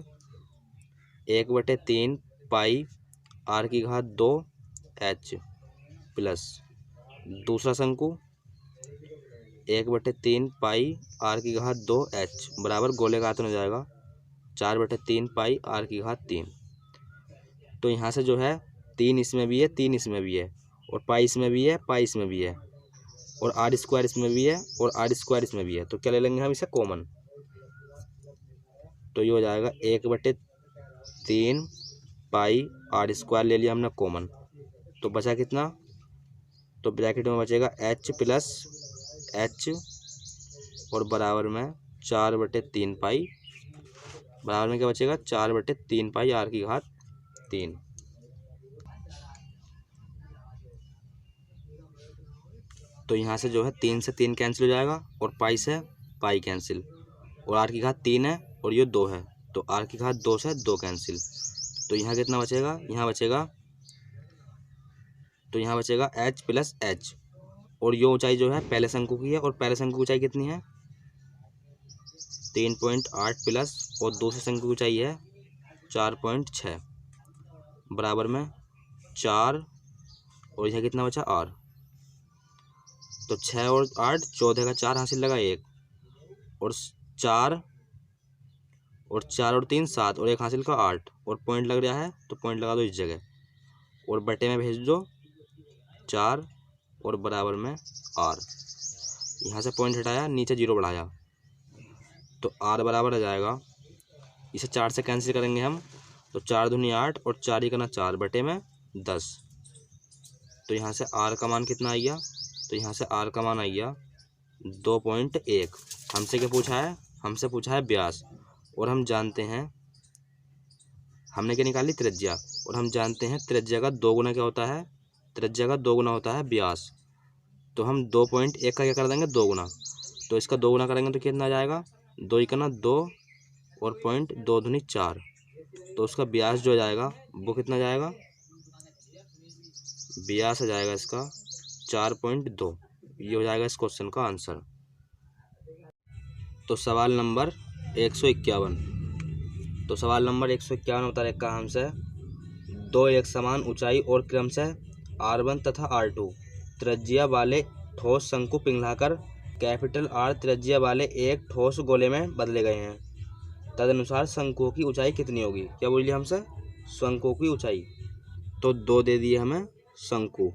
1/3 पाई r⁻² h प्लस दूसरा शंकु 1/3 पाई r⁻² h बराबर गोले का आयतन हो जाएगा 4/3 पाई r⁻3। तो यहाँ से जो है 3 इसमें भी है, 3 इसमें भी है, और पाई इसमें भी है, पाई इसमें भी है, और r² इसमें भी है, और r² इसमें भी है। तो क्या ले लेंगे हम इसे कॉमन। तो ये हो जाएगा 1/3 पाई r² ले लिया हमने कॉमन। तो बचा कितना, तो ब्रैकेट में बचेगा h प्लस h और बराबर में 4/3 पाई, बराबर में क्या बचेगा, 4/3 पाई r⁻3। तो यहाँ से जो है 3 से 3 कैंसिल हो जाएगा, और पाई से पाई कैंसिल, और r⁻3 है और ये 2 है, तो r⁻2 से 2 कैंसिल। तो यहाँ कितना बचेगा, यहाँ बचेगा, तो यहाँ बचेगा h प्लस h, और ये ऊंचाई जो है पहले शंकु की है, और पहले शंकु की ऊंचाई कितनी है, 3.8 प्लस, और दूसरे शंकु की ऊंचाई है 4.6 बराबर में 4, और यह कितना बचा r। तो 6 और 8 14 का 4 हासिल लगा 1, और 4 और 3 7, और 1 हासिल का 8, और पॉइंट लग रहा है तो पॉइंट लगा दो इस जगह, और बटे में भेज दो 4, और बराबर में r। यहाँ से पॉइंट हटाया, नीचे 0 बढ़ाया, तो r बराबर आ जाएगा, इसे 4 से कैंसिल करेंगे हम, तो 4 दूनी 8, और 4 ही करना 4 बटे में 10। तो यहाँ से r का मान कितना आ गया, तो यहाँ से r का मान आ गया 2.1। हमसे क्या पूछा है, हमसे पूछा है व्यास, और हम जानते हैं, हमने क्या निकाली, त्रिज्या, और हम जानते हैं त्रिज्या का 2 गुना क्या होता है, त्रिज्या का 2 गुना होता है व्यास। तो हम 2.1 का क्या कर देंगे, 2 गुना, तो इसका 2 गुना करेंगे तो कितना आ जाएगा, 2 ही करना 2, और पॉइंट 2 दूनी 4, तो उसका व्यास जो जाएगा वो कितना जाएगा, व्यास आ जाएगा इसका 4.2। ये हो जाएगा इस क्वेश्चन का आंसर। तो सवाल नंबर 151, तो सवाल नंबर 151 बता रखा है हमसे, 2 एक समान ऊंचाई और क्रमशः r1 तथा r2 त्रिज्या वाले ठोस शंकु पिघलाकर कैपिटल R त्रिज्या वाले एक ठोस गोले में बदले गए हैं। तदनुसार शंकुओं की ऊंचाई कितनी होगी। क्या बोलिए हमसे, शंकुओं की ऊंचाई। तो 2 दे दिए हमें शंकु,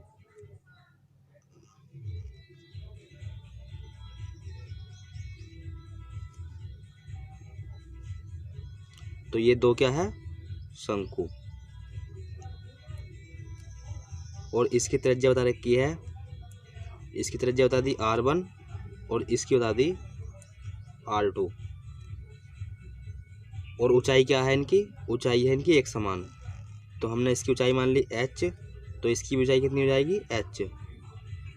तो ये 2 क्या है, शंकु, और इसकी त्रिज्या बता रखी है, इसकी त्रिज्या बता दी r1 और इसकी बता दी r2, और ऊंचाई क्या है इनकी, ऊंचाई है इनकी एक समान। तो हमने इसकी ऊंचाई मान ली h, तो इसकी ऊंचाई कितनी हो जाएगी h,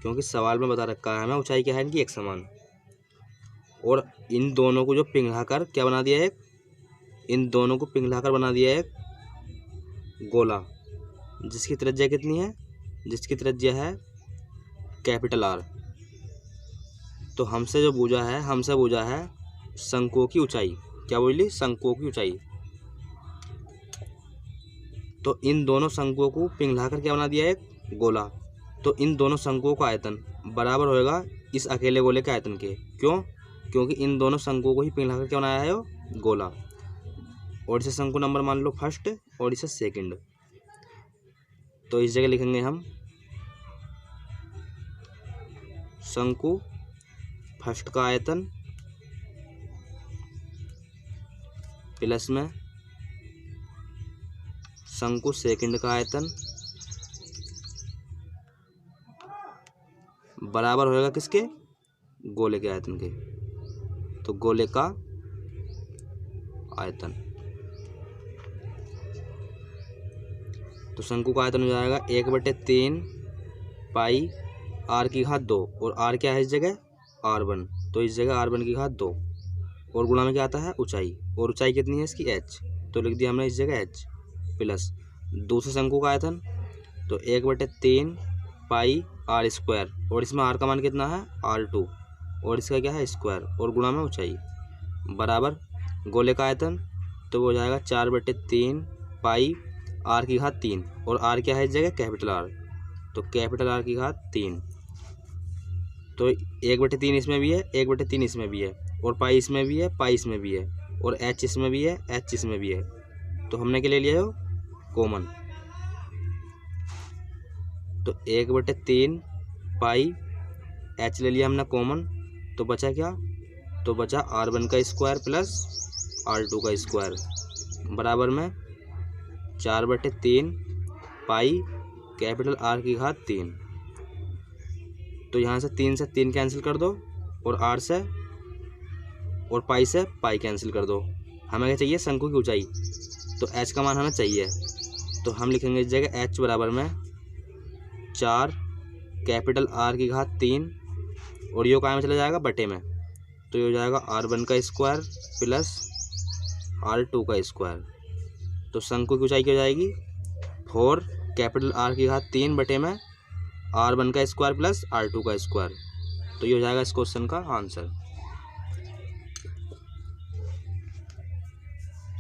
क्योंकि सवाल में बता रखा है हमें ऊंचाई क्या है इनकी एक समान। और इन दोनों को जो पिघलाकर क्या बना दिया है, इन दोनों को पिघलाकर बना दिया है एक गोला, जिसकी त्रिज्या कितनी है, जिसकी त्रिज्या है कैपिटल R। तो हमसे पूछा है शंकुओं की ऊंचाई। क्या बोली? शंकुओं की ऊंचाई। तो इन दोनों शंकुओं को पिघलाकर क्या बना दिया? एक गोला। तो इन दोनों शंकुओं का आयतन बराबर होएगा इस अकेले गोले के आयतन के। क्यों? क्योंकि इन दोनों शंकुओं को ही पिघलाकर क्या बनाया है? वो गोला। और इसे शंकु नंबर मान लो फर्स्ट और इसे सेकंड। तो इस जगह लिखेंगे हम शंकु फर्स्ट का आयतन प्लस में शंकु सेकंड का आयतन बराबर होएगा किसके? गोले के आयतन के। तो गोले का आयतन, तो शंकु का आयतन हो जाएगा 1/3 पाई आर की घात 2। और आर क्या है इस जगह? r1। तो इस जगह r1 की घात 2 और गुणा में क्या आता है? ऊंचाई। और ऊंचाई कितनी है इसकी? h। तो लिख दिया हमने इस जगह h प्लस दूसरे शंकु का आयतन तो 1/3 पाई आर स्क्वायर। और इसमें आर का मान कितना है? r2। और इसका क्या है? स्क्वायर और गुणा में ऊंचाई बराबर गोले का आयतन तो वो हो जाएगा 4/3 पाई आर की घात 3। और आर क्या है इस जगह? Capital R. तो कैपिटल आर की घात 3। तो 1/3 इसमें भी है, 1/3 इसमें भी है, और पाई इसमें भी है, पाई इसमें भी है, और h इसमें भी है, h इसमें भी है। तो हमने क्या ले लिया हो? कॉमन। तो 1/3 पाई h ले लिया हमने कॉमन। तो बचा क्या? तो बचा r1 का स्क्वायर प्लस r2 का स्क्वायर बराबर में 4/3 पाई कैपिटल आर की घात 3। तो यहाँ से 3 कैंसिल कर दो और r से और पाई से पाई कैंसिल कर दो। हमें क्या चाहिए? शंकु की ऊंचाई। तो h का मान हमें चाहिए। तो हम लिखेंगे इस जगह h बराबर में 4 कैपिटल आर की घात 3 और यो काय में चला जाएगा? बटे में। तो ये हो जाएगा r1 का स्क्वायर प्लस r2 का स्क्वायर। तो शंकु की ऊंचाई क्या हो जाएगी? 4 कैपिटल आर की घात 3 बटे में r1 का स्क्वायर प्लस r2 का स्क्वायर। तो ये हो जाएगा इस क्वेश्चन का आंसर।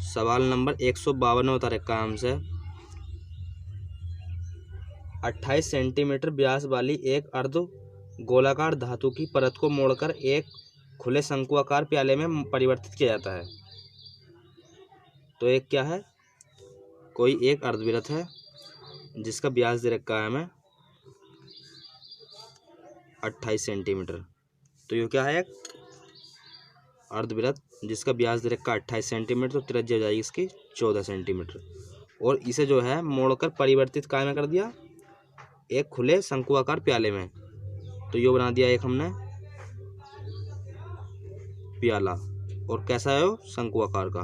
सवाल नंबर 152 होता रखा है हमसे 28 सेंटीमीटर व्यास वाली एक अर्ध गोलाकार धातु की परत को मोड़कर एक खुले शंकुआकार प्याले में परिवर्तित किया जाता है। तो एक क्या है? कोई एक अर्धवृत्त है जिसका व्यास दे रखा है हमें 28 सेंटीमीटर। तो ये क्या है? एक अर्धवृत्त जिसका व्यास दे रखा 28 सेंटीमीटर। तो त्रिज्या हो जाएगी इसकी 14 सेंटीमीटर। और इसे जो है मोड़कर परिवर्तित काय में कर दिया? एक खुले शंकुआकार प्याले में। तो ये बना दिया एक हमने प्याला। और कैसा है वो? शंकुआकार का।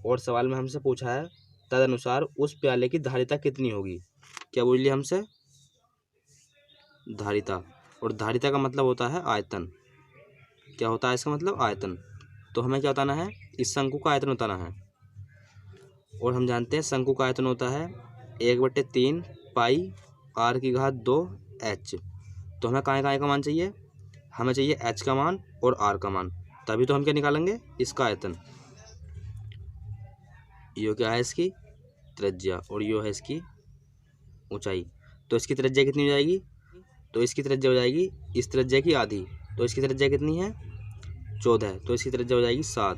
और सवाल में हमसे पूछा है तदनुसार उस प्याले की धारिता कितनी होगी? क्या बोल लिया हमसे? धारिता। और धारिता का मतलब होता है आयतन। क्या होता है इसका मतलब? आयतन। तो हमें क्या बताना है? इस शंकु का आयतन बताना है। और हम जानते हैं शंकु का आयतन होता है 1/3 पाई आर की घात 2 h। तो हमें काय का मान चाहिए? हमें चाहिए h का मान और r का मान। तभी तो हम क्या निकालेंगे? इसका आयतन। यो क्या है? इसकी त्रिज्या और यो है इसकी ऊंचाई। तो इसकी त्रिज्या कितनी हो जाएगी? तो इसकी त्रिज्या हो जाएगी इस त्रिज्या की आधी। तो इसकी त्रिज्या कितनी है? 14। तो इसकी त्रिज्या हो जाएगी 7।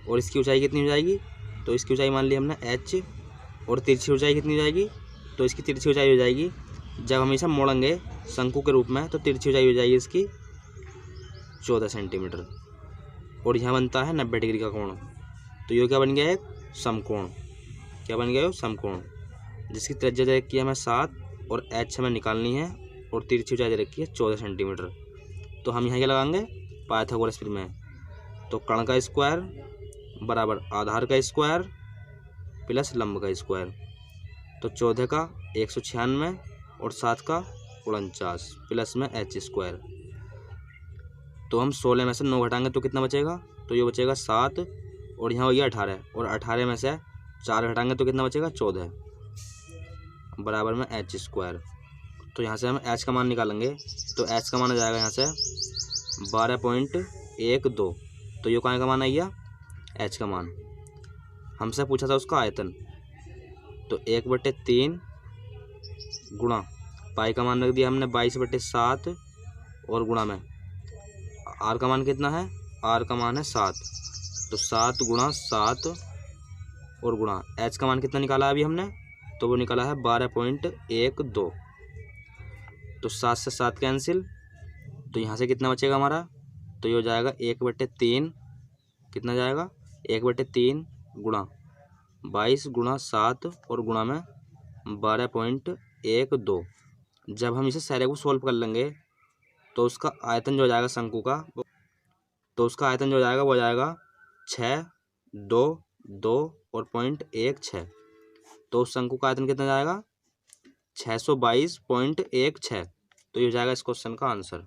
और इसकी ऊंचाई कितनी हो जाएगी? तो इसकी ऊंचाई मान ली हमने h। और तिरछी ऊंचाई कितनी हो जाएगी? तो इसकी तिरछी ऊंचाई हो जाएगी, जब हम इसे मोड़ेंगे शंकु के रूप में, तो तिरछी ऊंचाई हो जाएगी इसकी 14 सेंटीमीटर। और यहाँ बनता है 90 डिग्री का कोण। तो ये क्या बन गया? एक समकोण। क्या बन गया? समकोण जिसकी त्रिज्या दे रखी है हमें 7 और h हमें निकालनी है और तिरछी ऊंचाई दे रखी है 14 सेंटीमीटर। तो हम यहाँ क्या लगाएंगे? पाइथागोरस प्रमेय। तो कर्ण का स्क्वायर बराबर आधार का स्क्वायर प्लस लंब का स्क्वायर। तो 14 का 196 और 7 का 49 प्लस में h स्क्वायर। तो हम 16 में से 9 घटाएंगे तो कितना बचेगा? तो ये बचेगा 7 और यहाँ हो गया 18। और 18 में से 4 घटाएंगे तो कितना बचेगा? 14 बराबर में h स्क्वायर। तो यहाँ से हम एच का मान निकालेंगे। तो एच का मान आ जाएगा यहाँ से 12.12। तो ये कहाँ का मान आ गया, एच का मान। हमसे पूछा था उसका आयतन, तो 1/3 गुणा पाई का मान रख दिया हमने 22/7 और गुणा में आर का मान कितना है, आर का मान है 7। तो 7 गुणा 7 और गुणा एच का मान कितना निकाला है अभी हमने, तो वो निकाला है 12.12। तो 7 से 7 कैंसिल, तो यहाँ से कितना बचेगा हमारा, तो ये हो जाएगा 1/3। कितना जाएगा, 1/3 गुणा 22 गुणा 7 और गुणा में 12.12। जब हम इसे सारे को सोल्व कर लेंगे तो उसका आयतन जो हो जाएगा शंकु का, तो उसका आयतन जो हो जाएगा वो हो जाएगा 6, 2, 2 और 0.16। तो उस शंकु का आयतन कितना जाएगा, 622.16। तो ये हो जाएगा इस क्वेश्चन का आंसर।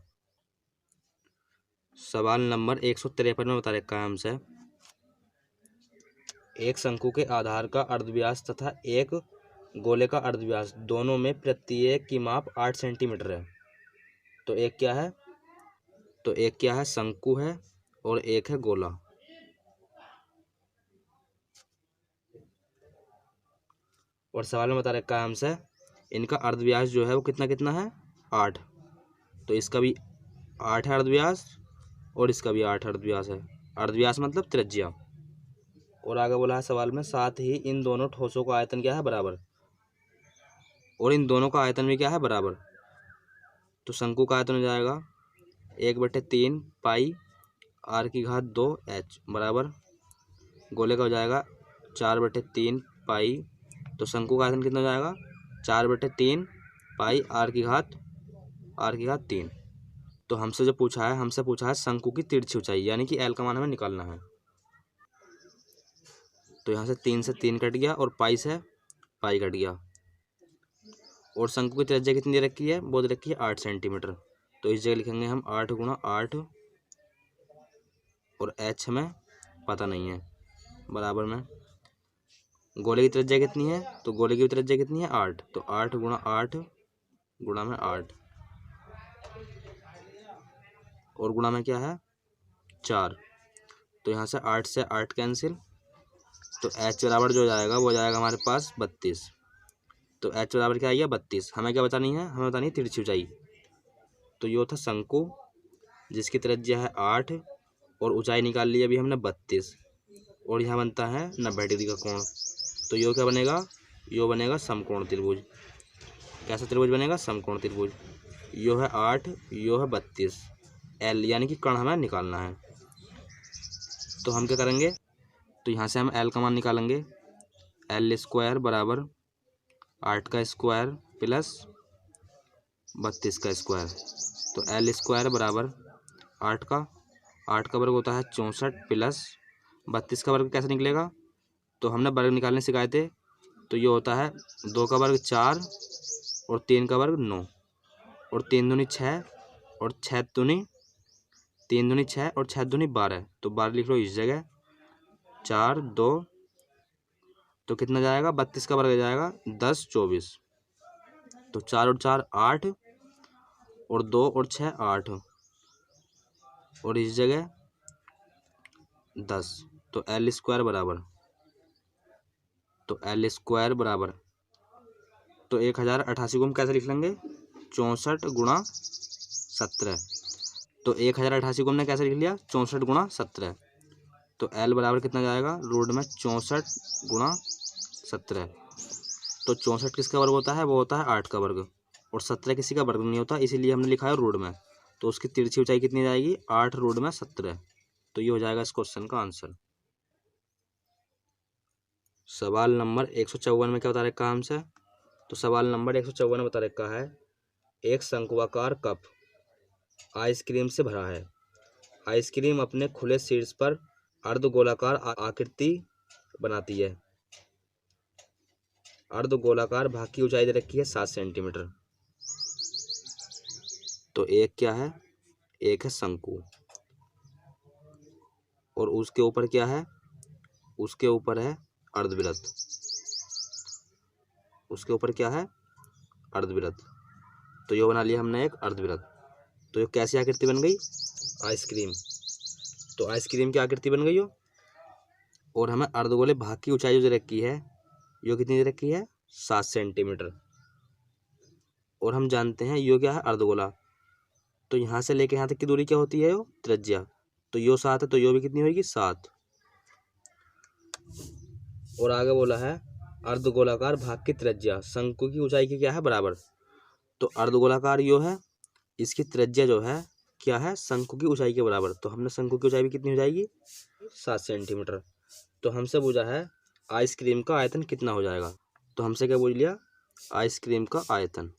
सवाल नंबर 153 में बता रखा है हमसे, एक शंकु के आधार का अर्धव्यास तथा एक गोले का अर्धव्यास दोनों में प्रत्येक की माप 8 सेंटीमीटर है। तो एक क्या है, तो एक क्या है, शंकु है और एक है गोला। और सवाल में बता रखा है हमसे इनका अर्धव्यास जो है वो कितना कितना है, 8। तो इसका भी 8 है अर्धव्यास और इसका भी 8 अर्धव्यास है। अर्धव्यास मतलब त्रिज्या। और आगे बोला है सवाल में, साथ ही इन दोनों ठोसों का आयतन क्या है, बराबर। और इन दोनों का आयतन भी क्या है, बराबर। तो शंकु का आयतन हो जाएगा 1/3 पाई r⁻² h बराबर, गोले का हो जाएगा 4/3 पाई। तो शंकु का आयतन कितना हो जाएगा, 4/3 पाई r⁻3। तो हमसे जो पूछा है, हमसे पूछा है शंकु की तिरछी ऊंचाई, यानी कि एल का मान हमें निकालना है। तो यहाँ से 3 से 3 कट गया और पाई से पाई कट गया। और शंकु की त्रिज्या कितनी दे रखी है, वो दे रखी है 8 सेंटीमीटर। तो इस जगह लिखेंगे हम 8 गुणा 8 और एच हमें पता नहीं है, बराबर में गोले की त्रिज्या कितनी है, तो गोले की त्रिज्या कितनी है, 8। तो 8 गुणा 8 गुणा में 8 और गुणा में क्या है, 4। तो यहाँ से 8 से 8 कैंसिल, तो एच बराबर जो जाएगा वो जाएगा हमारे पास 32। तो एच बराबर क्या आएगा, 32। हमें क्या बतानी है, हमें बतानी है तिरछी ऊंचाई। तो ये था शंकु जिसकी त्रिज्या है 8 और ऊंचाई निकाल ली अभी हमने 32। और यहाँ बनता है 90 डिग्री का कोण। तो यो क्या बनेगा, यो बनेगा समकोण त्रिभुज। कैसा त्रिभुज बनेगा, समकोण त्रिभुज। यो है 8, यो है 32, एल यानी कि कर्ण हमें निकालना है। तो हम क्या करेंगे, तो यहाँ से हम एल का मान निकालेंगे। l² बराबर 8 का स्क्वायर प्लस 32 का स्क्वायर। तो l² बराबर 8 का वर्ग होता है 64 प्लस 32 का वर्ग कैसे निकलेगा, तो हमने वर्ग निकालने सिखाए थे। तो ये होता है 2 का वर्ग 4 और 3 का वर्ग 9 और 3 दूनी 6 और 6 दूनी 3 दूनी 6 और 6 दूनी 12। तो 12 लिख लो इस जगह, 4 2। तो कितना जाएगा, 32 का वर्ग जाएगा 10 24। तो 4 और 4 8 और 2 और 6 8 और इस जगह 10। तो l² बराबर, तो l² बराबर, तो 1088 को हम कैसे लिख लेंगे, 64 गुणा 17। तो 1088 को हमने कैसे लिख लिया, 64 गुणा 17। तो l बराबर कितना जाएगा, रूट में 64 गुणा 17। तो 64 किसका वर्ग होता है, वो होता है 8 का वर्ग, और 17 किसी का वर्ग नहीं होता, इसीलिए हमने लिखा है रूट में। तो उसकी तिरछी ऊंचाई कितनी जाएगी, 8 रूट में 17। तो ये हो जाएगा इस क्वेश्चन का आंसर। सवाल नंबर 154 में क्या बता रखा है हमसे, तो सवाल नंबर 154 में बता रखा है, एक शंक्वाकार कप आइसक्रीम से भरा है। आइसक्रीम अपने खुले शीर्ष पर अर्धगोलाकार आकृति बनाती है। अर्धगोलाकार भाग की ऊंचाई दे रखी है 7 सेंटीमीटर। तो एक क्या है, एक है शंकु और उसके ऊपर क्या है, उसके ऊपर है अर्धवृत्त। उसके ऊपर क्या है, अर्धवृत्त। तो ये बना लिया हमने एक अर्धवृत्त। तो ये कैसी आकृति बन गई? आइसक्रीम। तो आइसक्रीम की आकृति बन गई हो। और हमें अर्धगोले भाग की ऊंचाई जो रखी है, यो कितनी दे रखी है? 7 सेंटीमीटर। और हम जानते हैं यो क्या है? अर्धगोला। तो यहाँ से लेके यहाँ तक की दूरी क्या होती है? यो त्रिज्या। तो यो 7 है, तो यो भी कितनी होगी? 7। और आगे बोला है अर्धगोलाकार भाग की त्रिज्या शंकु की ऊंचाई की क्या है? बराबर। तो अर्धगोलाकार यो है, इसकी त्रिज्या जो है क्या है? शंकु की ऊंचाई के बराबर। तो हमने शंकु की ऊंचाई भी कितनी हो जाएगी? 7 सेंटीमीटर। तो हमसे पूछा है आइसक्रीम का आयतन कितना हो जाएगा। तो हमसे क्या पूछ लिया? आइसक्रीम का आयतन।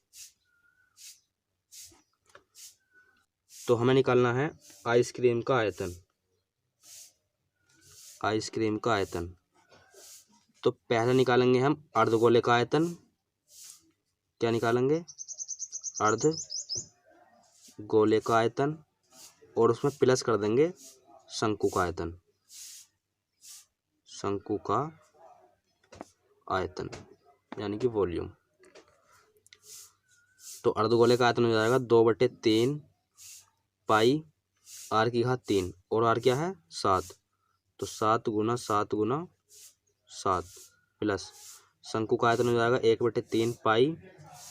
तो हमें निकालना है आइसक्रीम का आयतन। आइसक्रीम का आयतन तो पहले निकालेंगे हम अर्धगोले का आयतन। क्या निकालेंगे? अर्धगोले का आयतन। और उसमें प्लस कर देंगे शंकु का आयतन। शंकु का आयतन यानी कि वॉल्यूम। तो अर्धगोले का आयतन हो जाएगा 2/3 पाई r की घात 3। और r क्या है? 7। तो 7 गुना 7 गुना 7 प्लस शंकु का आयतन हो जाएगा 1/3 पाई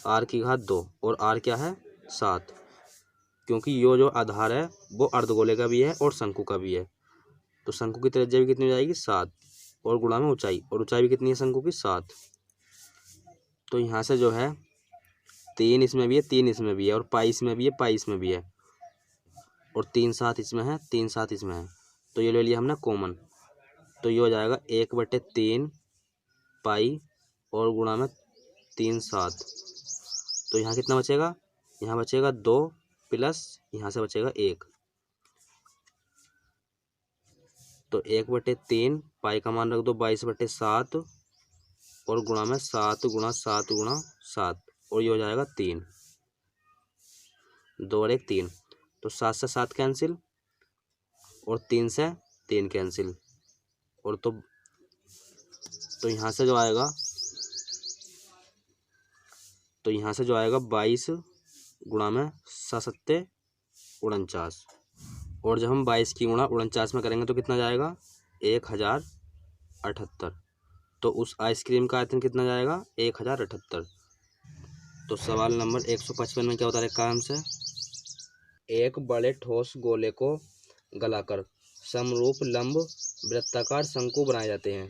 r की घात 2। और r क्या है? 7। क्योंकि यो जो आधार है वो अर्धगोले का भी है और शंकु का भी है। तो शंकु की त्रिज्या भी कितनी हो जाएगी? 7। और गुणा में ऊंचाई। और ऊंचाई भी कितनी है शंकु की? 7। तो यहाँ से जो है 3 इसमें भी है, 3 इसमें भी है, और पाई इसमें भी है, पाई इसमें भी है, और 3 7 इसमें है, 3 7 इसमें है। तो ये ले लिया हमने कॉमन। तो ये हो जाएगा 1/3 पाई और गुणा में 3 7। तो यहाँ कितना बचेगा? यहाँ बचेगा 2 प्लस यहाँ से बचेगा 1। तो 1/3 पाई का मान रख दो 22/7 और गुणा में 7 गुणा 7 गुणा 7। और ये हो जाएगा 3। 2 और 1 3। तो 7 से 7 कैंसिल और 3 से 3 कैंसिल। और तो यहाँ से जो आएगा 22 गुणा में 7 49। और जब हम 22 की गुणा 49 में करेंगे तो कितना जाएगा? 1078। तो उस आइसक्रीम का आयतन कितना जाएगा? 1078। तो सवाल नंबर 155 में क्या बता रखा है हमसे? एक बड़े ठोस गोले को गलाकर समरूप लंब वृत्ताकार शंकु बनाए जाते हैं।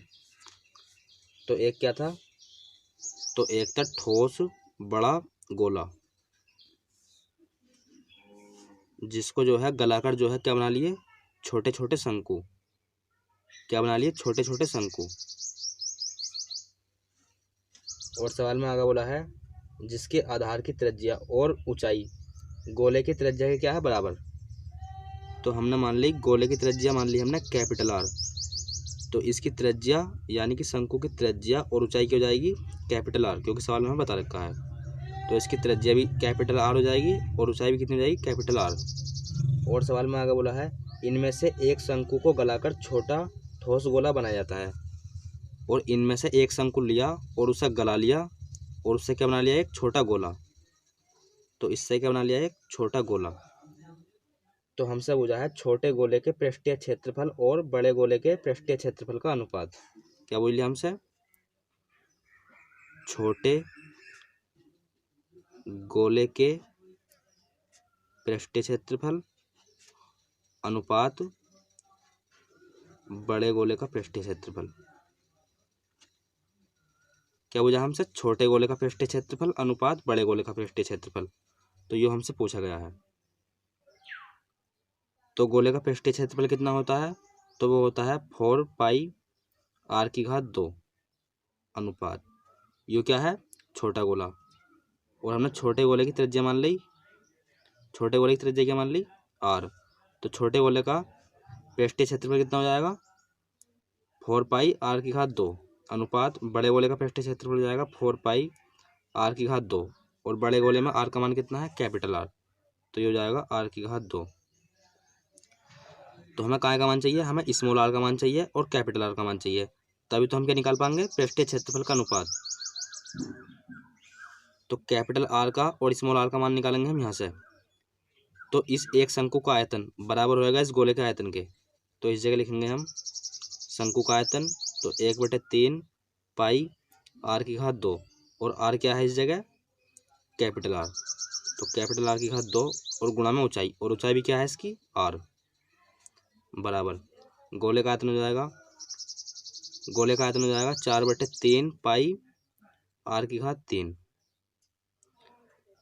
तो एक क्या था? तो एक था ठोस बड़ा गोला, जिसको जो है गलाकर जो है क्या बना लिए? छोटे छोटे शंकु। क्या बना लिए? छोटे छोटे शंकु। और सवाल में आगे बोला है जिसके आधार की त्रिज्या और ऊंचाई गोले की त्रिज्या के क्या है? बराबर। तो हमने मान ली गोले की त्रिज्या मान ली हमने कैपिटल R। तो इसकी त्रिज्या यानी कि शंकु की त्रिज्या और ऊंचाई क्या हो जाएगी? कैपिटल R, क्योंकि सवाल में बता रखा है। तो इसकी त्रिज्या भी कैपिटल R हो जाएगी और ऊंचाई भी कितनी हो जाएगी? Capital R। और सवाल में आगे बोला है इनमें से एक शंकु को गलाकर छोटा ठोस गोला बनाया जाता है। और इनमें से एक शंकु लिया और उसे गला लिया और उससे क्या बना लिया? एक छोटा गोला। तो इससे क्या बना लिया? एक छोटा गोला। तो हमसे पूछा है छोटे गोले के पृष्ठीय क्षेत्रफल और बड़े गोले के पृष्ठीय क्षेत्रफल का अनुपात। क्या बोल लिया हमसे? छोटे गोले के पृष्ठीय क्षेत्रफल अनुपात बड़े गोले का पृष्ठीय क्षेत्रफल। क्या पूछा हमसे? छोटे गोले का पृष्ठीय क्षेत्रफल अनुपात बड़े गोले का पृष्ठीय क्षेत्रफल। तो ये हमसे पूछा गया है। तो गोले का पृष्ठीय क्षेत्रफल कितना होता है? तो वो होता है 4 पाई r की घात 2 अनुपात ये क्या है? छोटा गोला। और हमने छोटे गोले की त्रिज्या मान ली। छोटे गोले की त्रिज्या क्या मान ली? r। तो छोटे गोले का पृष्ठीय क्षेत्रफल कितना हो जाएगा? 4 पाई r की घात 2 अनुपात बड़े गोले का पृष्ठीय क्षेत्रफल हो जाएगा 4 पाई r की घात 2। और बड़े गोले में r का मान कितना है? Capital R। तो ये हो जाएगा r की घात 2। तो हमें काय का मान चाहिए? हमें स्मॉल r का मान चाहिए और कैपिटल R का मान चाहिए। तभी तो हम क्या निकाल पाएंगे? पृष्ठीय क्षेत्रफल का अनुपात। तो कैपिटल आर का और स्मॉल आर का मान निकालेंगे हम यहाँ से। तो इस एक शंकु का आयतन बराबर होएगा इस गोले के आयतन के। तो इस जगह लिखेंगे हम शंकु का आयतन, तो 1/3 पाई आर की घात 2, और आर क्या है इस जगह कैपिटल आर। तो कैपिटल आर की घात 2 और गुणा में ऊंचाई, और ऊंचाई भी क्या है इसकी आर, बराबर गोले का आयतन हो जाएगा 4/3 पाई आर की घात 3।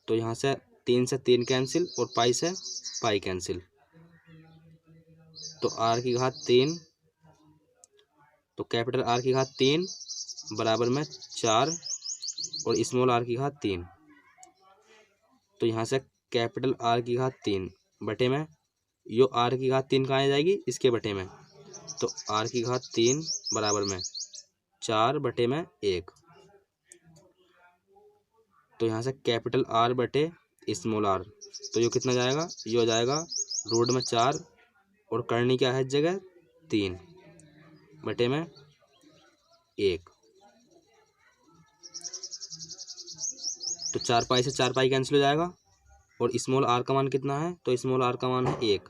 तो यहाँ से 3 से 3 कैंसिल और पाई से पाई कैंसिल, तो आर की घात 3, तो कैपिटल आर की घात 3 बराबर में 4 और स्मॉल आर की घात 3। तो यहाँ से कैपिटल आर की घात 3 बटे में यो आर की घात 3 कहाँ आ जाएगी इसके बटे में, तो आर की घात 3 बराबर में 4 बटे में 1। तो यहाँ से कैपिटल आर बटे स्मॉल आर, तो ये कितना जाएगा, ये हो जाएगा रूट में 4 और करनी क्या है इस जगह 3 बटे में 1। तो 4 पाई से 4 पाई कैंसिल हो जाएगा, और स्मॉल आर का मान कितना है, तो स्मॉल आर का मान है 1,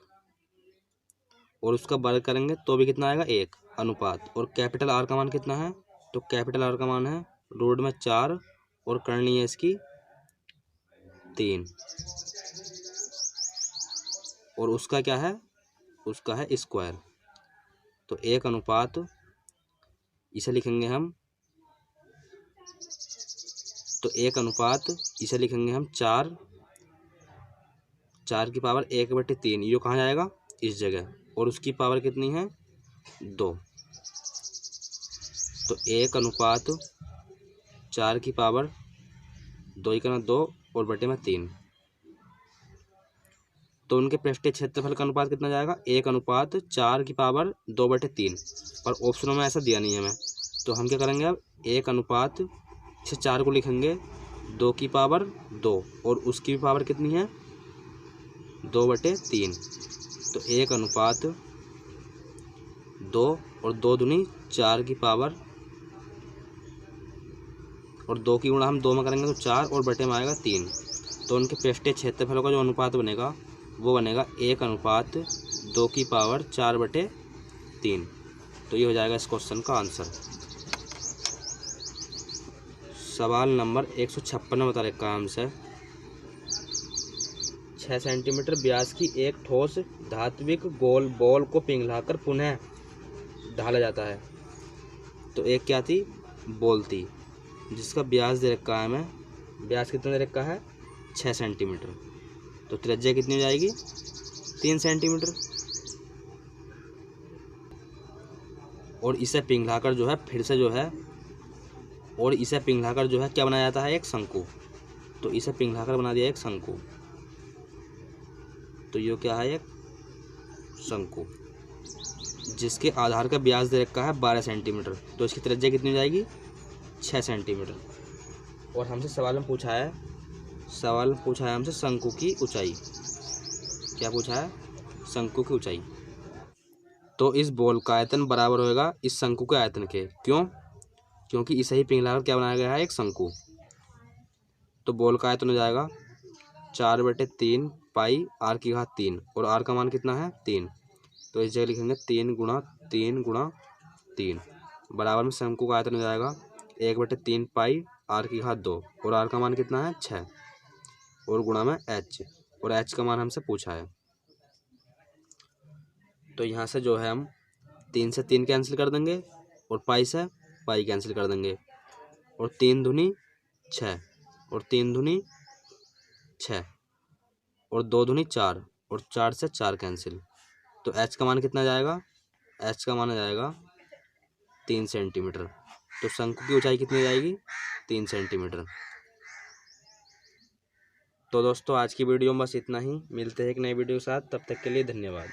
और उसका वर्ग करेंगे तो भी कितना आएगा 1 अनुपात। और कैपिटल आर का मान कितना है, तो कैपिटल आर का मान है रूट में 4 और करनी है इसकी 3, और उसका क्या है, उसका है स्क्वायर। तो 1 अनुपात इसे लिखेंगे हम, तो 1 अनुपात इसे लिखेंगे हम 4 की पावर 1/3, ये कहाँ जाएगा इस जगह, और उसकी पावर कितनी है 2। तो 1 अनुपात 4 की पावर 2 और बटे में 3। तो उनके पृष्ठीय क्षेत्रफल का अनुपात कितना जाएगा 1 अनुपात 4 की पावर 2/3, और ऑप्शनों में ऐसा दिया नहीं है हमें। तो हम क्या करेंगे अब 1 अनुपात इसे 4 को लिखेंगे 2 की पावर 2 और उसकी भी पावर कितनी है 2/3। तो 1 अनुपात 2 और 2 दूनी 4 की पावर, और 2 की गुणा हम 2 में करेंगे तो 4 और बटे में आएगा 3। तो उनके पृष्ठीय क्षेत्रफल का जो अनुपात बनेगा वो बनेगा 1 अनुपात 2 की पावर 4/3। तो ये हो जाएगा इस क्वेश्चन का आंसर। सवाल नंबर 156 में बता रखा है हमसे 6 सेंटीमीटर व्यास की एक ठोस धात्विक गोल बॉल को पिघलाकर पुनः ढाला जाता है। तो एक क्या थी बॉल थी जिसका व्यास दे रखा है हमें, व्यास कितना दे रखा है 6 सेंटीमीटर, तो त्रिज्या कितनी हो जाएगी 3 सेंटीमीटर। और इसे पिघलाकर जो है फिर से जो है, और इसे पिघलाकर जो है क्या बनाया जाता है एक शंकु। तो इसे पिघलाकर बना दिया एक शंकु, तो ये क्या है एक शंकु जिसके आधार का व्यास दे रखा है 12 सेंटीमीटर। तो इसकी त्रिज्या कितनी हो जाएगी 6 सेंटीमीटर। और हमसे सवाल में पूछा है हमसे शंकु की ऊंचाई। क्या पूछा है शंकु की ऊंचाई। तो इस बॉल का आयतन बराबर होगा इस शंकु के आयतन के। क्यों, क्योंकि इसे ही पिघलाकर क्या बनाया गया है एक शंकु। तो बॉल का आयतन हो जाएगा 4/3 पाई आर की घात 3, और आर का मान कितना है 3। तो इस जगह लिखेंगे 3 गुणा 3 बराबर में शंकु का आयतन हो जाएगा 1/3 पाई आर की घात 2, और आर का मान कितना है 6, और गुणा में एच, और एच का मान हमसे पूछा है। तो यहाँ से जो है हम 3 से 3 कैंसिल कर देंगे और पाई से पाई कैंसिल कर देंगे, और 3 दूनी 6 और 3 दूनी 6 और 2 दूनी 4 और 4 से 4 कैंसिल। तो एच का मान कितना जाएगा, एच का मान आ जाएगा 3 सेंटीमीटर। तो शंकु की ऊंचाई कितनी जाएगी 3 सेंटीमीटर। तो दोस्तों आज की वीडियो में बस इतना ही, मिलते हैं एक नई वीडियो के साथ, तब तक के लिए धन्यवाद।